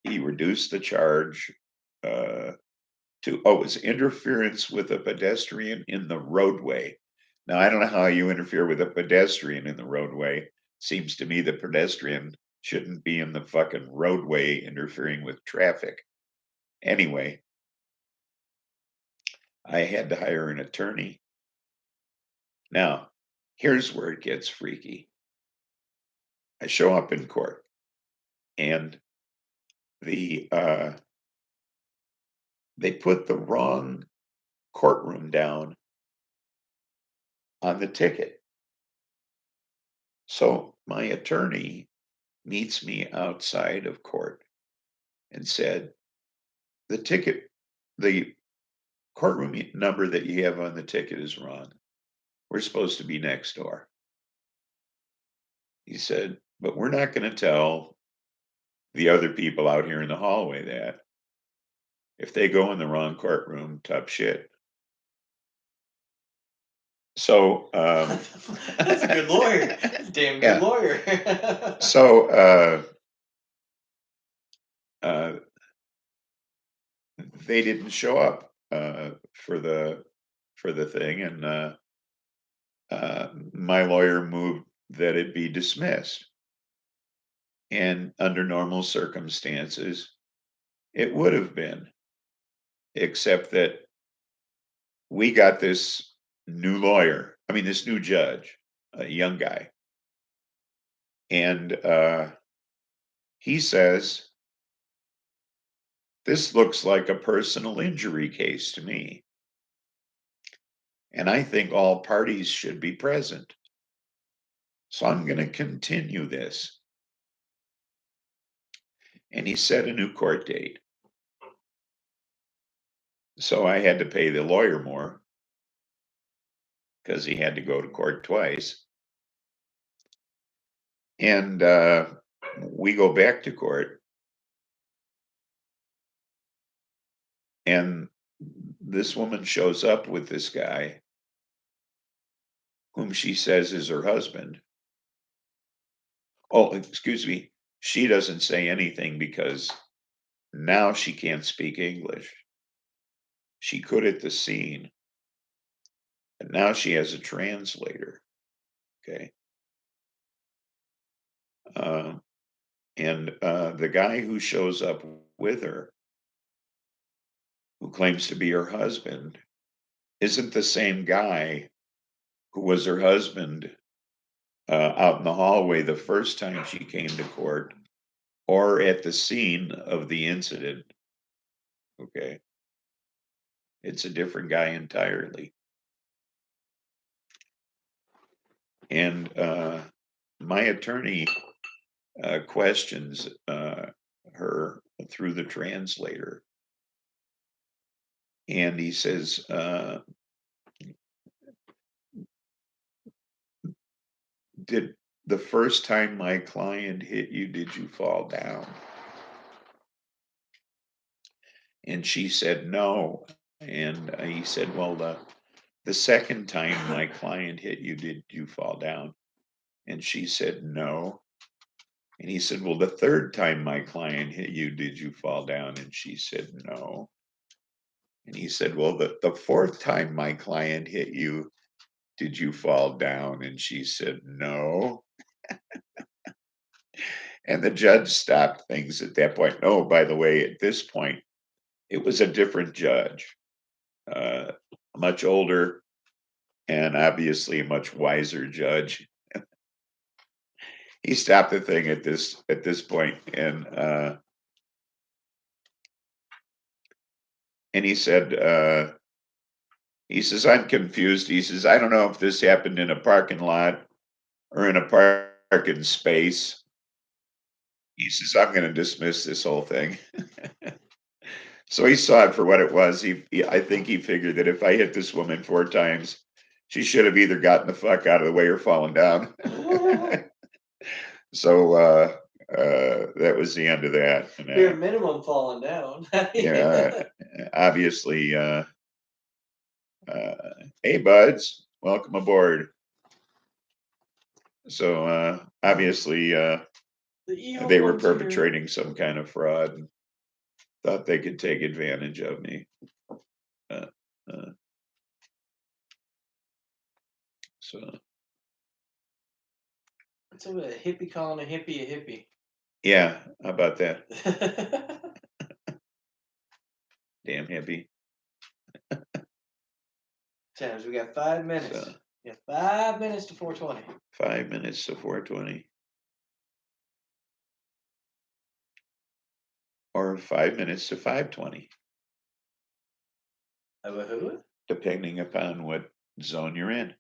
He reduced the charge it was interference with a pedestrian in the roadway. Now, I don't know how you interfere with a pedestrian in the roadway. Seems to me the pedestrian shouldn't be in the fucking roadway interfering with traffic. Anyway, I had to hire an attorney. Now, here's where it gets freaky. I show up in court and they put the wrong courtroom down on the ticket. So my attorney meets me outside of court and said, the courtroom number that you have on the ticket is wrong. We're supposed to be next door. He said, but we're not going to tell the other people out here in the hallway that. If they go in the wrong courtroom, tough shit. So that's a good lawyer. Damn good lawyer. So they didn't show up for the thing, and my lawyer moved that it be dismissed. And under normal circumstances, it would have been, except that we got this new this new judge, a young guy. And he says, this looks like a personal injury case to me. And I think all parties should be present. So I'm going to continue this. And he set a new court date. So I had to pay the lawyer more because he had to go to court twice. And we go back to court. And this woman shows up with this guy whom she says is her husband. Oh, excuse me. She doesn't say anything because now she can't speak English. She could at the scene. And now she has a translator. Okay. And the guy who shows up with her, who claims to be her husband, isn't the same guy who was her husband out in the hallway the first time she came to court or at the scene of the incident. Okay. It's a different guy entirely. And my attorney questions her through the translator. And he says, did the first time my client hit you, did you fall down? And she said, no. And he said, well, the second time my client hit you, did you fall down? And she said, no. And he said, well, the third time my client hit you, did you fall down? And she said, no. And he said, well, the fourth time my client hit you, did you fall down? And she said, no. And the judge stopped things at that point. Oh, by the way, at this point, it was a different judge, much older and obviously a much wiser judge. He stopped the thing at this point, and he said, He says, I'm confused. He says, I don't know if this happened in a parking lot or in a parking space. He says, I'm going to dismiss this whole thing. So he saw it for what it was. I think he figured that if I hit this woman 4 times, she should have either gotten the fuck out of the way or fallen down. So that was the end of that. And, Bare minimum falling down. yeah, obviously, hey buds, welcome aboard. So obviously, The evil they were one's here. perpetrating some kind of fraud and thought they could take advantage of me. So It's a hippie calling a hippie a hippie. yeah, how about that? Damn hippie. Times we got 5 minutes. So, We got 5 minutes to 4:20. 5 minutes to 4:20. Or 5 minutes to 5:20. Who? Depending upon what zone you're in.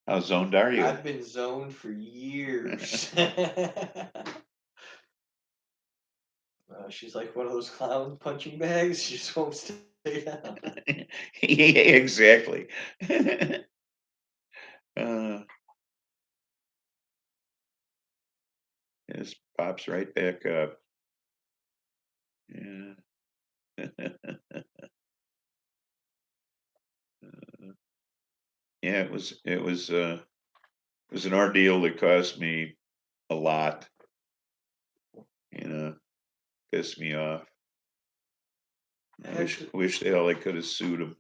How zoned are you? I've been zoned for years. She's like one of those clown punching bags. She just won't stay down. Yeah, exactly. This pops right back up. Yeah. Yeah, it was an ordeal that cost me a lot. Pissed me off. I wish the hell I could have sued him.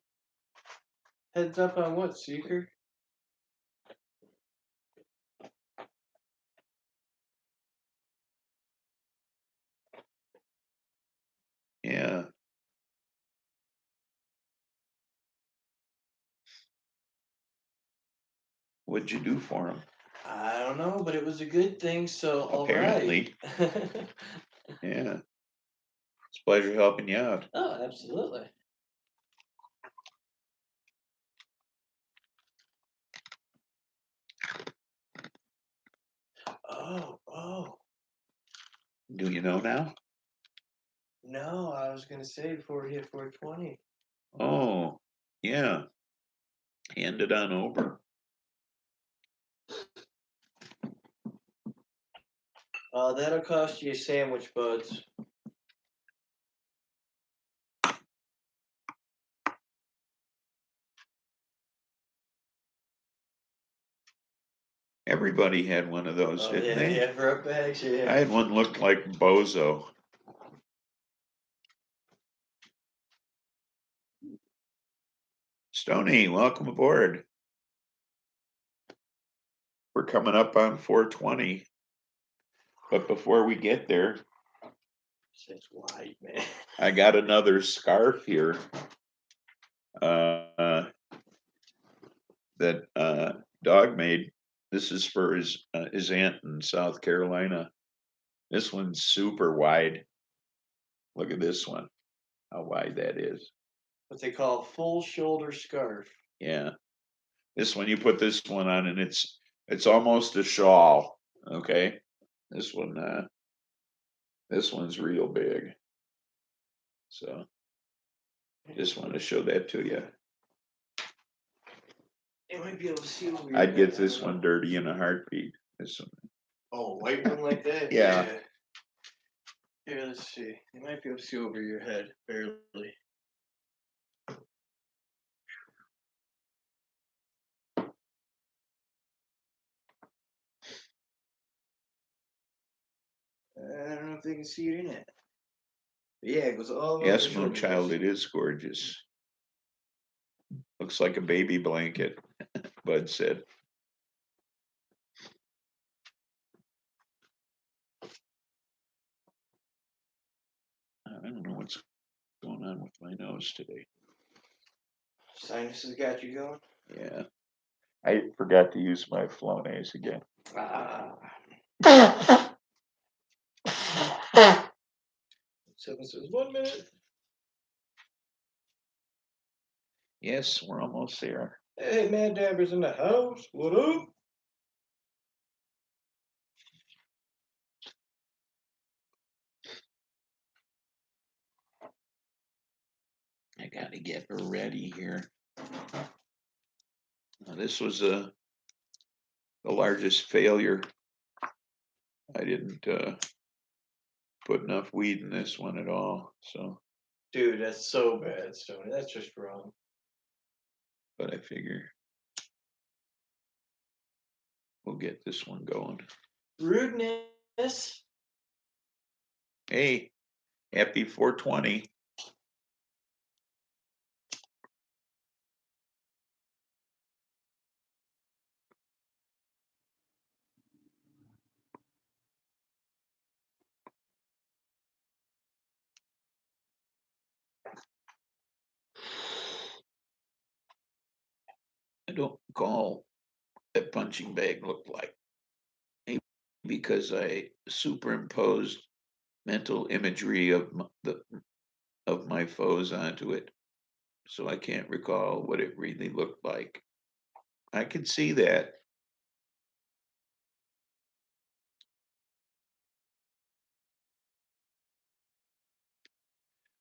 Heads up on what, Seeker? Yeah. What'd you do for him? I don't know, but it was a good thing, so Apparently. all right. Yeah. It's a pleasure helping you out. Oh, absolutely. Oh. Do you know now? No, I was gonna say before we hit 4:20. Oh, yeah. Hand it on over. That'll cost you a sandwich, buds. Everybody had one of those, didn't they? Yeah, front bags, yeah. I had one looked like Bozo. Stony, welcome aboard. We're coming up on 4:20. But before we get there, It's wide, man. I got another scarf here. That Dog made. This is for his aunt in South Carolina. This one's super wide. Look at this one. How wide that is. What they call a full shoulder scarf. Yeah. This one, you put this one on and it's almost a shawl. Okay. This one's real big. So just want to show that to you. You might be able to see over your I'd get head, this I don't one know. dirty in a heartbeat. This one. Oh, white one like that? Yeah. Here, let's see. You might be able to see over your head, barely. I don't know if they can see it in it. But yeah, it goes all over Yes, the shoulder. Moonchild, it is gorgeous. Looks like a baby blanket, Bud said. I don't know what's going on with my nose today. Sinuses got you going? Yeah. I forgot to use my Flonase again. Seven says 1 minute. Yes, we're almost there. Hey, Mad Dabber's in the house. What up? I gotta get her ready here. Now, this was the largest failure. I didn't put enough weed in this one at all. So, Dude, that's so bad, Stoney. That's just wrong. but I figure we'll get this one going. Rudeness. Hey, happy 420. I don't recall that punching bag looked like. Maybe because I superimposed mental imagery of my foes onto it, so I can't recall what it really looked like. I could see that.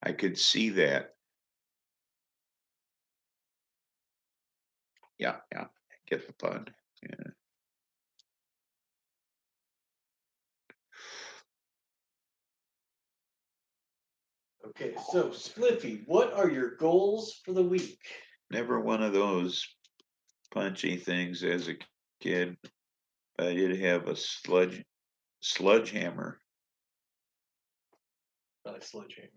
I could see that. Yeah, yeah. Get the pun. Yeah. Okay, so Spliffy, what are your goals for the week? Never one of those punchy things as a kid. I did have a sludge hammer. I like sledgehammer.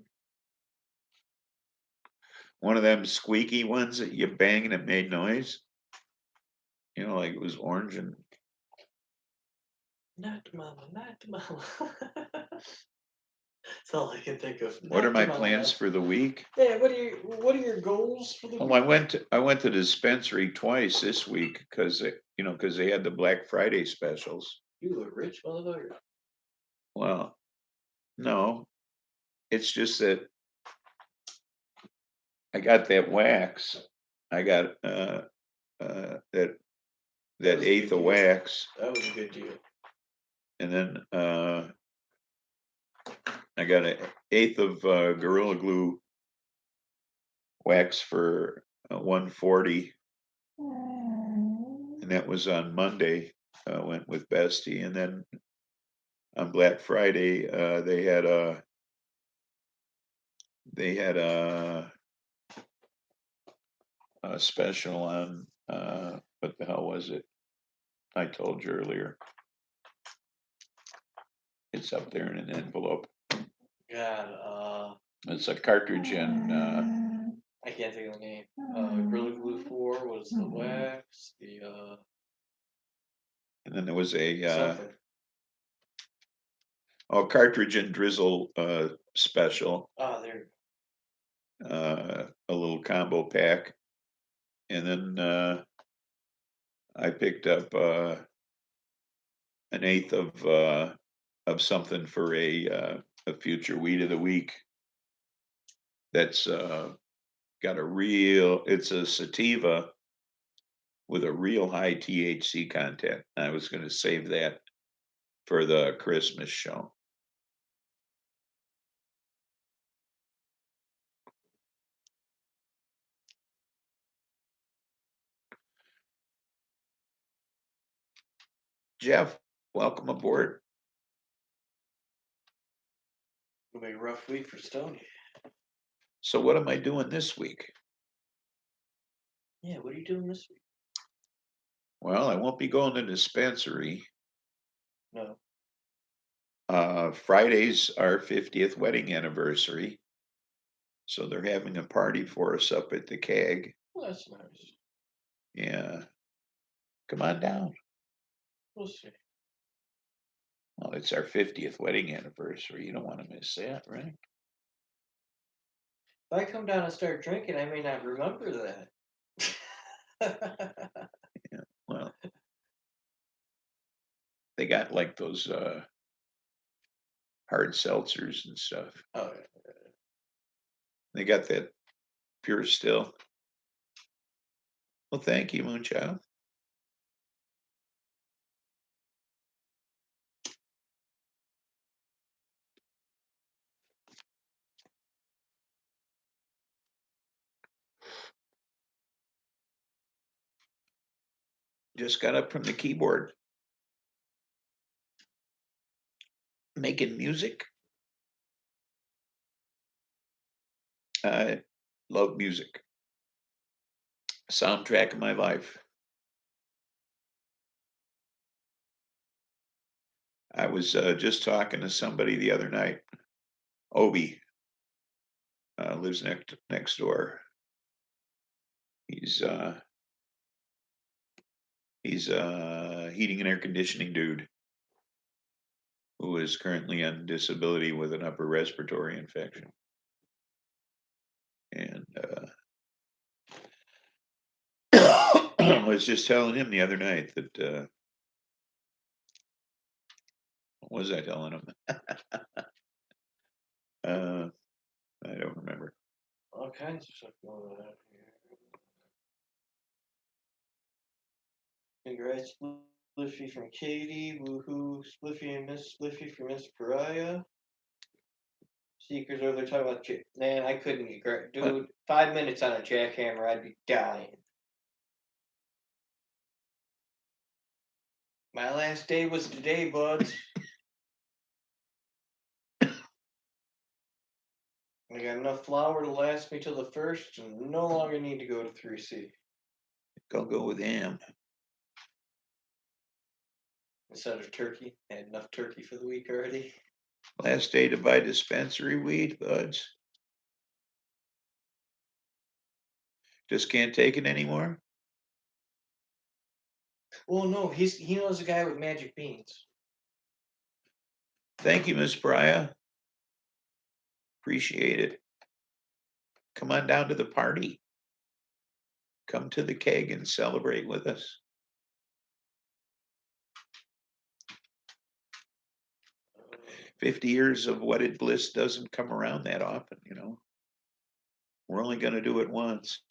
One of them squeaky ones that you bang and it made noise. You know, like it was orange and Not mama, not mama. That's all I can think of. what are Not my mama. plans for the week? Yeah, what are your goals for the Oh, week? I went to the dispensary twice this week because because they had the Black Friday specials. You a rich motherfucker. Well, no, it's just that I got that wax. I got that That was a eighth good of deal. wax, That was a good deal. and then I got an eighth of Gorilla Glue wax for 140, and that was on Monday. Went with Bestie, and then on Black Friday they had a special on what the hell was it? I told you earlier. It's up there in an envelope. God, It's a cartridge and I can't think of the name. Gorilla Glue 4 was the wax, the and then there was a something. cartridge and drizzle special, Oh, there. a little combo pack, and then I picked up an eighth of something for a future weed of the week. That's got it's a sativa with a real high THC content. I was going to save that for the Christmas show. Jeff, welcome aboard. It'll be a rough week for Stony. So what am I doing this week? Yeah, what are you doing this week? Well, I won't be going to the dispensary. No. Friday's our 50th wedding anniversary. So they're having a party for us up at the keg. Well, that's nice. Yeah. Come on down. We'll see. Well, it's our 50th wedding anniversary. You don't want to miss that, right? If I come down and start drinking, I may not remember that. Yeah. Well, they got like those hard seltzers and stuff. Oh, yeah. They got that pure still. Well, thank you, Moonchild. Just got up from the keyboard. Making music. I love music. Soundtrack of my life. I was just talking to somebody the other night. Obi lives next door. He's heating and air conditioning dude who is currently on disability with an upper respiratory infection. And I was just telling him the other night that what was I telling him? I don't remember. All kinds of stuff going on here. Congrats, Spliffy from Katie. Woohoo, Spliffy and Miss Spliffy from Miss Pariah. Seekers over there talking about man, I couldn't get great. Dude, 5 minutes on a jackhammer, I'd be dying. My last day was today, buds. I got enough flour to last me till the first, and no longer need to go to 3C. I'll go with ham. Instead of turkey, I had enough turkey for the week already. Last day to buy dispensary weed, buds. Just can't take it anymore. Well, no, he knows a guy with magic beans. Thank you, Miss Pariah. Appreciate it. Come on down to the party. Come to the keg and celebrate with us. Uh, 50 years of wedded bliss doesn't come around that often, you know. We're only going to do it once.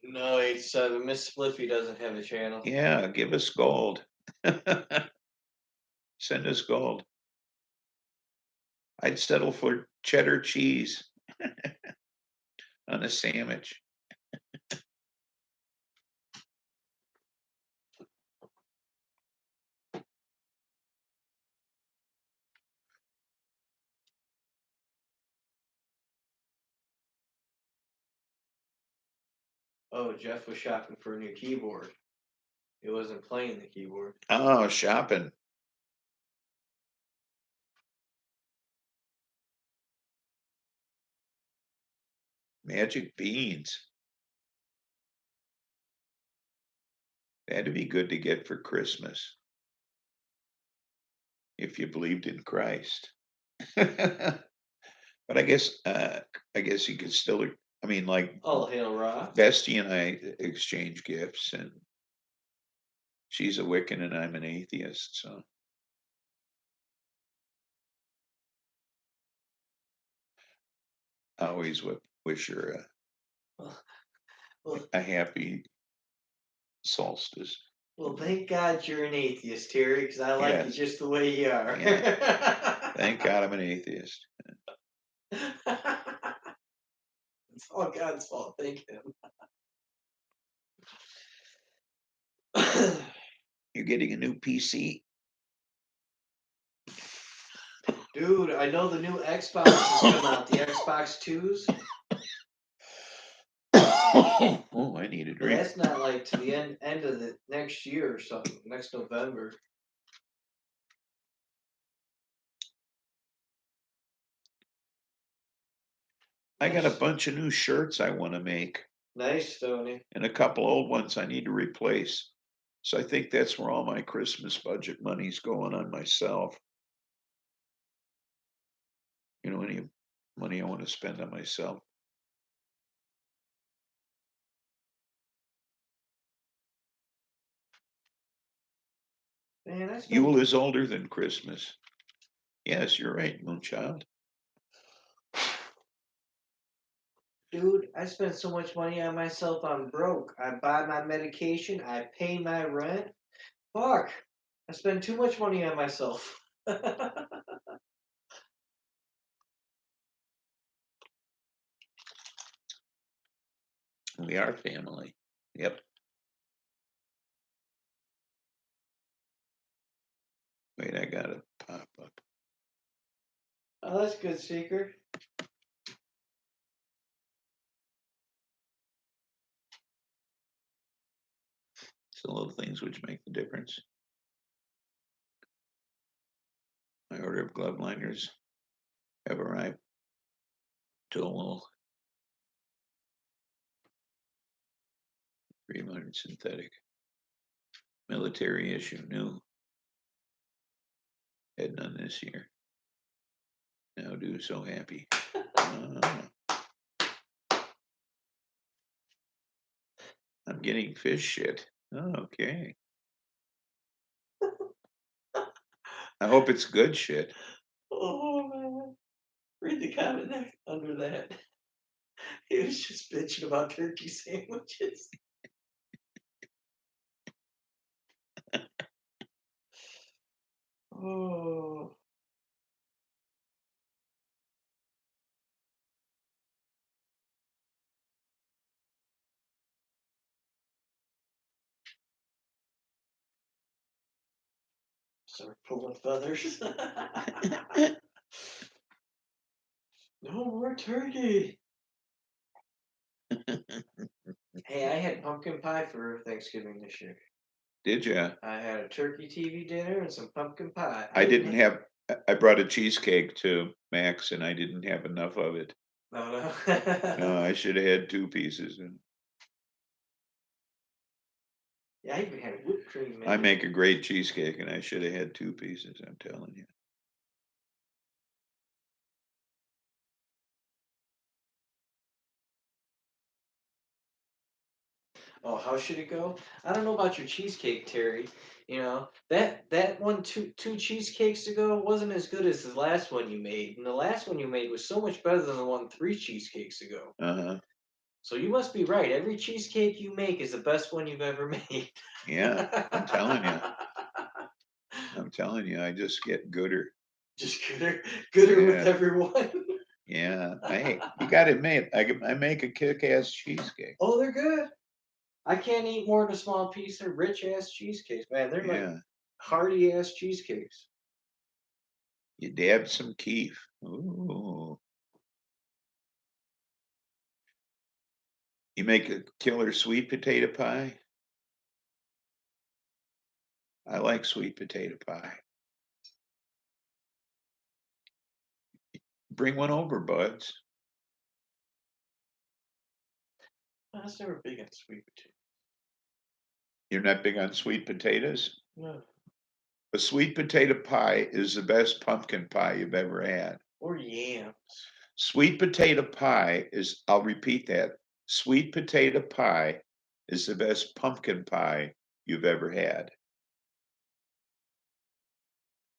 No, it's Miss Spliffy doesn't have a channel. Yeah, give us gold. Send us gold. I'd settle for cheddar cheese on a sandwich. Oh, Jeff was shopping for a new keyboard. He wasn't playing the keyboard. Oh, shopping. Magic beans. That'd be good to get for Christmas. If you believed in Christ. But I guess you could still, I mean, like All hail Ra. Bestie and I exchange gifts, and she's a Wiccan and I'm an atheist, so I always wish her Well, a happy solstice. well, thank God you're an atheist, Terry, because I like you Yes. just the way you are. Thank God I'm an atheist. It's all God's fault. Thank him. You're getting a new PC? Dude, I know the new Xbox is coming out, the Xbox 2s. Oh, I need a But drink. that's not like to the end of the next year or something, next November. I got a Nice. bunch of new shirts I want to make, Nice, Tony. and a couple old ones I need to replace. So I think that's where all my Christmas budget money's going on myself. You know, any money I want to spend on myself. Man, that's Yule is older than Christmas. Yes, you're right, Moonchild. Dude, I spend so much money on myself, I'm broke. I buy my medication, I pay my rent. Fuck. I spend too much money on myself. We are family. Yep. Wait, I gotta pop up. Oh, that's good, Seeker. It's the little things which make the difference. My order of glove liners have arrived. Tool 300 synthetic. Military issue, new. Had none this year. Now do so happy. I'm getting fish shit. Oh, okay. I hope it's good shit. Oh, man. Read the comment under that. He was just bitching about turkey sandwiches. Oh. Start pulling feathers. No more turkey. Hey, I had pumpkin pie for Thanksgiving this year. Did ya? I had a turkey TV dinner and some pumpkin pie. I didn't have. I brought a cheesecake to Max, and I didn't have enough of it. No, No, no. I should have had 2 pieces. And Yeah, I even had whipped cream. I Man. make a great cheesecake, and I should have had 2 pieces. I'm telling you. Oh, how should it go? I don't know about your cheesecake, Terry. You know that one two cheesecakes ago wasn't as good as the last one you made, and the last one you made was so much better than the one 3 cheesecakes ago. Uh-huh. So you must be right. Every cheesecake you make is the best one you've ever made. Yeah, I'm telling you. I'm telling you, I just get gooder. Just gooder with Yeah, everyone. yeah. Hey, you got to admit, I make a kick-ass cheesecake. Oh, they're good. I can't eat more than a small piece. They're rich ass cheesecakes, man. They're like Yeah, hearty ass cheesecakes. you dab some keef. Ooh. You make a killer sweet potato pie. I like sweet potato pie. Bring one over, buds. I was never big on sweet potato. You're not big on sweet potatoes? No. A sweet potato pie is the best pumpkin pie you've ever had. Or yams. Sweet potato pie is, I'll repeat that. Sweet potato pie is the best pumpkin pie you've ever had.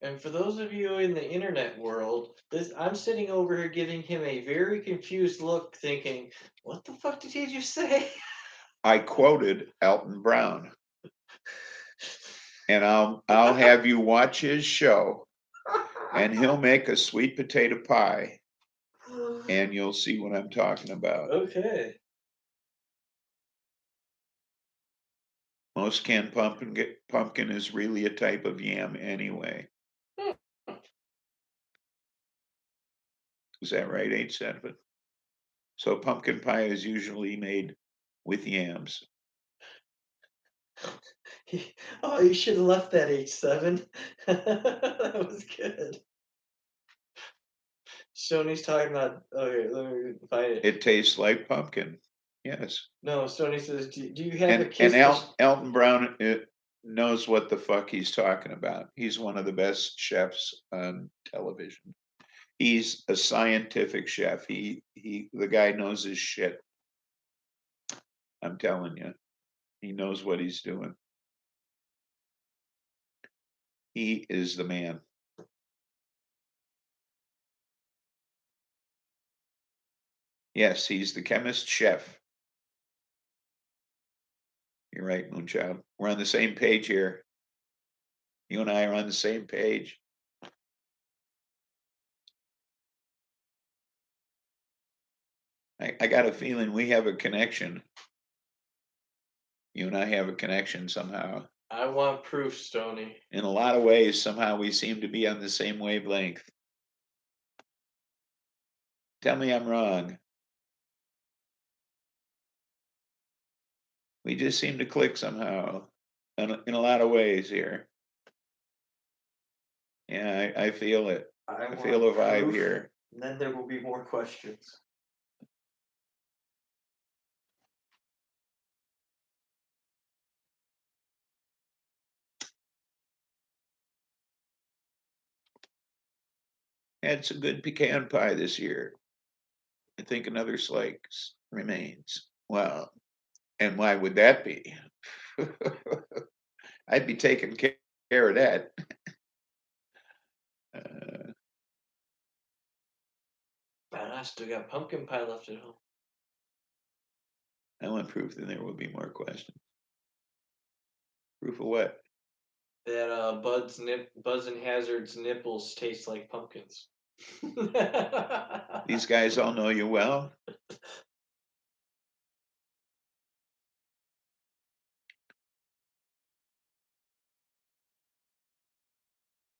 And for those of you in the internet world, I'm sitting over here giving him a very confused look, thinking, "What the fuck did he just say?" I quoted Elton Brown, and I'll have you watch his show, and he'll make a sweet potato pie, and you'll see what I'm talking about. Okay. Most canned pumpkin is really a type of yam anyway. Is that right, 8-7? So pumpkin pie is usually made with yams. Oh, you should have left that H7. That was good. Sony's talking about. Okay, let me find it. It tastes like pumpkin. Yes. No, Sony says, do you have a And kiss? Elton Brown knows what the fuck he's talking about. He's one of the best chefs on television. He's a scientific chef. The guy knows his shit. I'm telling you, he knows what he's doing. He is the man. Yes, he's the chemist chef. You're right, Moonchild. We're on the same page here. You and I are on the same page. I got a feeling we have a connection. You and I have a connection somehow. I want proof, Stony. In a lot of ways, somehow we seem to be on the same wavelength. Tell me I'm wrong. We just seem to click somehow in a lot of ways here. Yeah, I feel it. I feel a vibe proof, here. And then there will be more questions. Had some good pecan pie this year. I think another slate remains. Well, and why would that be? I'd be taking care of that. Man, I still got pumpkin pie left at home. I want proof that there will be more questions. Proof of what? That Buzz and Hazard's nipples taste like pumpkins. These guys all know you well.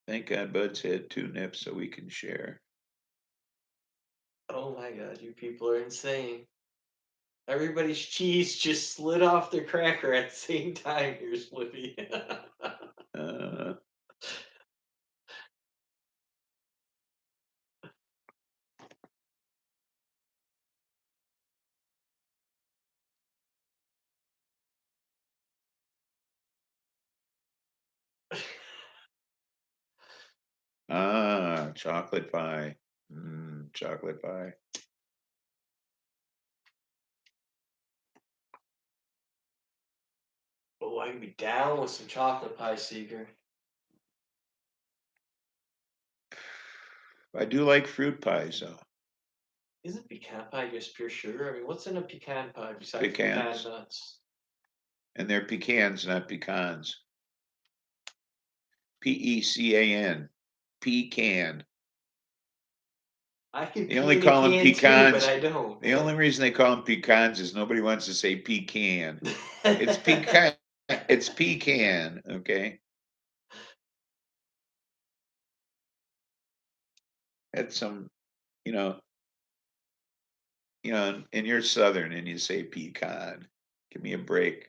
Thank God Bud's had 2 nips so we can share. Oh my god, you people are insane. Everybody's cheese just slid off their cracker at the same time here, Slippy. Uh, chocolate pie. Chocolate pie. Oh, I can be down with some chocolate pie, Seeker. I do like fruit pies though. Isn't pecan pie just pure sugar? I mean, what's in a pecan pie besides Pecans. pecan nuts? And they're pecans, not pecans. Pecan. Pecan. I can They only pee in a call them can too, pecans. but I don't. The only reason they call them pecans is nobody wants to say pecan. It's pecan. It's pecan. Okay. That's some, you know, and you're Southern and you say pecan. Give me a break.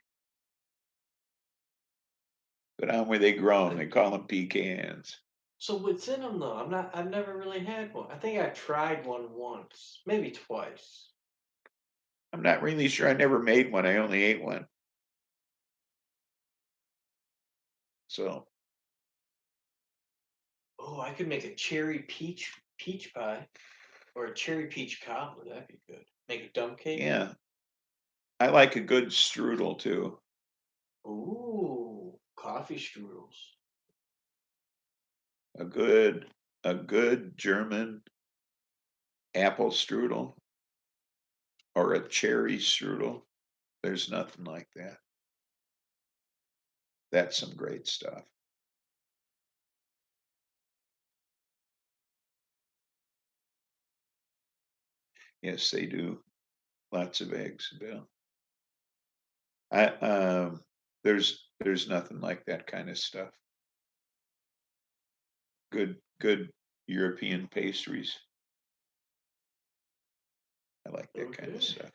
Go down where they grow them. They call them pecans. So what's in them though? I've never really had one. I think I tried one once, maybe twice. I'm not really sure. I never made one. I only ate one. So Oh, I could make a cherry peach pie, or a cherry peach cobbler. That'd be good. Make a dump cake. yeah, I like a good strudel too. Ooh, coffee strudels. A good German apple strudel or a cherry strudel. There's nothing like that. That's some great stuff. Yes, they do. Lots of eggs, Bill. There's nothing like that kind of stuff. Good European pastries. I like that kind of Okay. stuff.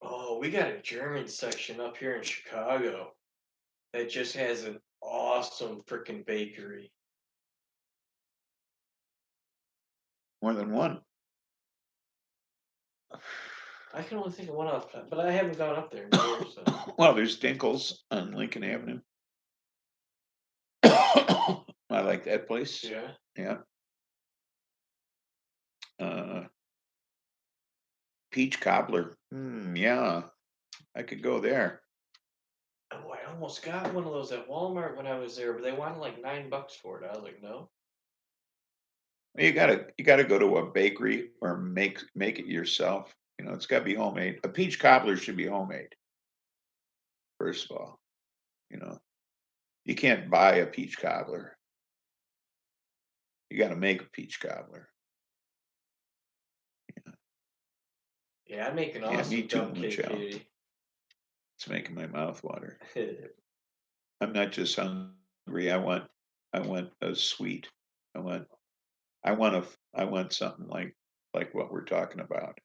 Oh, we got a German section up here in Chicago that just has an awesome freaking bakery. More than one. I can only think of one off, but I haven't gone up there in years. So. Well, there's Dinkles on Lincoln Avenue. I like that place. Yeah. Yeah. Peach cobbler. Yeah, I could go there. Oh, I almost got one of those at Walmart when I was there, but they wanted like $9 for it. I was like, no. You gotta go to a bakery or make it yourself. You know, it's gotta be homemade. A peach cobbler should be homemade, first of all. You know, you can't buy a peach cobbler. You gotta make a peach cobbler. Yeah, I make an Yeah, me awesome too, dump cake, Michelle. Katie. It's making my mouth water. I'm not just hungry. I want a sweet. I want I want something like what we're talking about.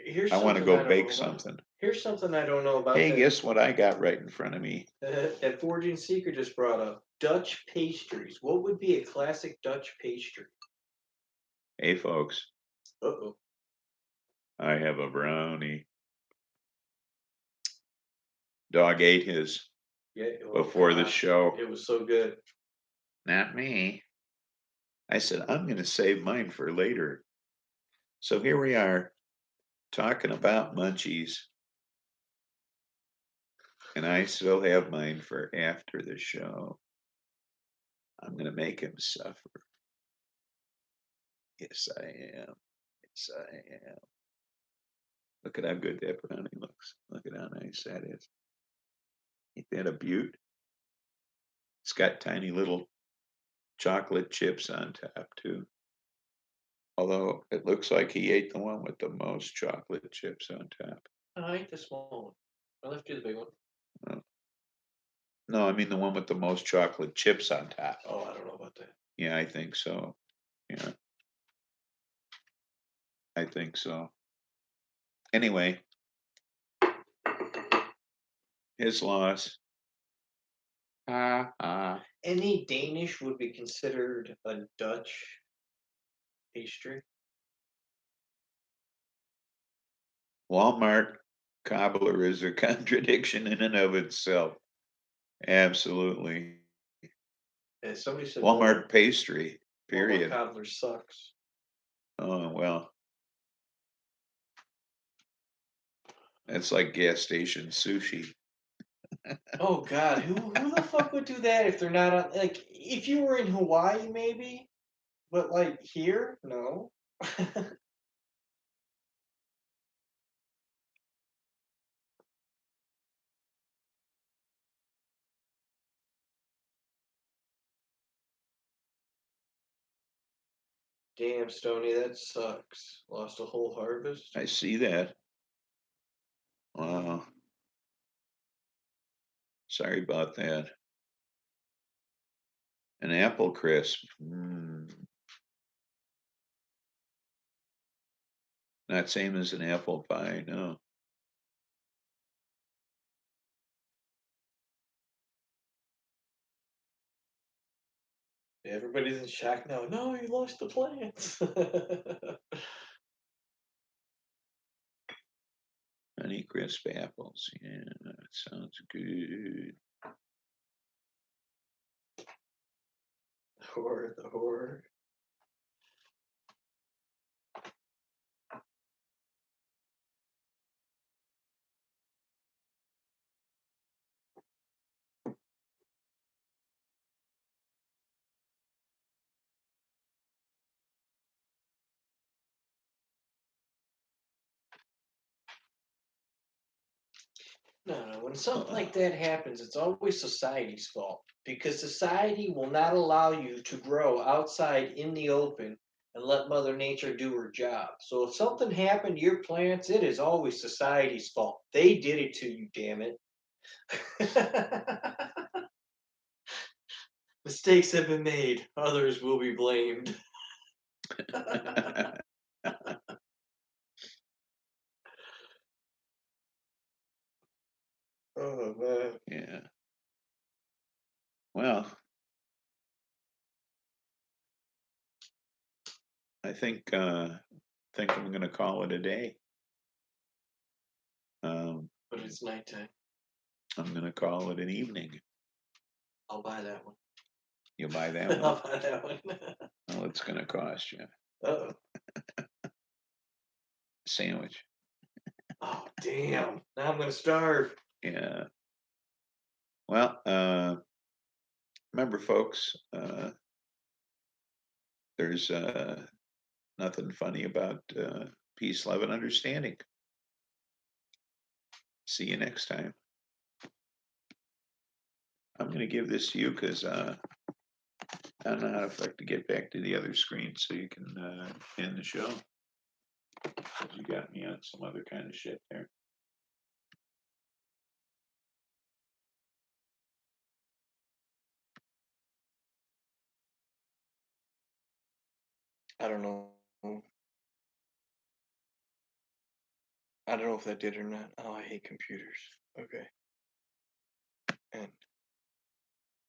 Here's I want to something I go don't bake know about. something. Here's something I don't know about Hey, that guess what I got right in front of me? that Forging Secret just brought up. Dutch pastries. What would be a classic Dutch pastry? Hey, folks, Uh-oh. I have a brownie. Dog ate his Yeah. Oh before the gosh, show. it was so good. Not me. I said, I'm going to save mine for later. So here we are talking about munchies. And I still have mine for after the show. I'm going to make him suffer. Yes, I am. Yes, I am. Look at how good that brownie looks. Look at how nice that is. Ain't that a beaut? It's got tiny little chocolate chips on top too. Although it looks like he ate the one with the most chocolate chips on top. I ate the small one. I left you the big one. Oh. No, I mean the one with the most chocolate chips on top. Oh, I don't know about that. Yeah, I think so. Yeah, I think so. Anyway, his loss. Any Danish would be considered a Dutch pastry. Walmart cobbler is a contradiction in and of itself. Absolutely. And somebody said Walmart pastry, Walmart period. cobbler sucks. Oh, well. It's like gas station sushi. Oh God, who the fuck would do that if they're not on? Like, if you were in Hawaii, maybe, but like here, no. Damn, Stony, that sucks. Lost a whole harvest. I see that. Wow. Sorry about that. An apple crisp. Not same as an apple pie, no. Everybody's in shock now. No, you lost the plants. Honey crisp apples. Yeah, that sounds good. Horror, the horror. No, when something like that happens, it's always society's fault because society will not allow you to grow outside in the open and let Mother Nature do her job. So if something happened to your plants, it is always society's fault. They did it to you, damn it. Mistakes have been made, others will be blamed. Oh man. Yeah. Well, I think I'm gonna call it a day. But it's nighttime. I'm gonna call it an evening. I'll buy that one. You buy that I'll one? buy that one. Well, it's gonna cost you. Uh-oh. Sandwich. Oh damn. Now I'm gonna starve. Yeah. Well, remember, folks, there's nothing funny about peace, love, and understanding. See you next time. I'm going to give this to you because I don't know how to get back to the other screen so you can end the show. 'Cause you got me on some other kind of shit there. I don't know. I don't know if that did or not. Oh, I hate computers. Okay. And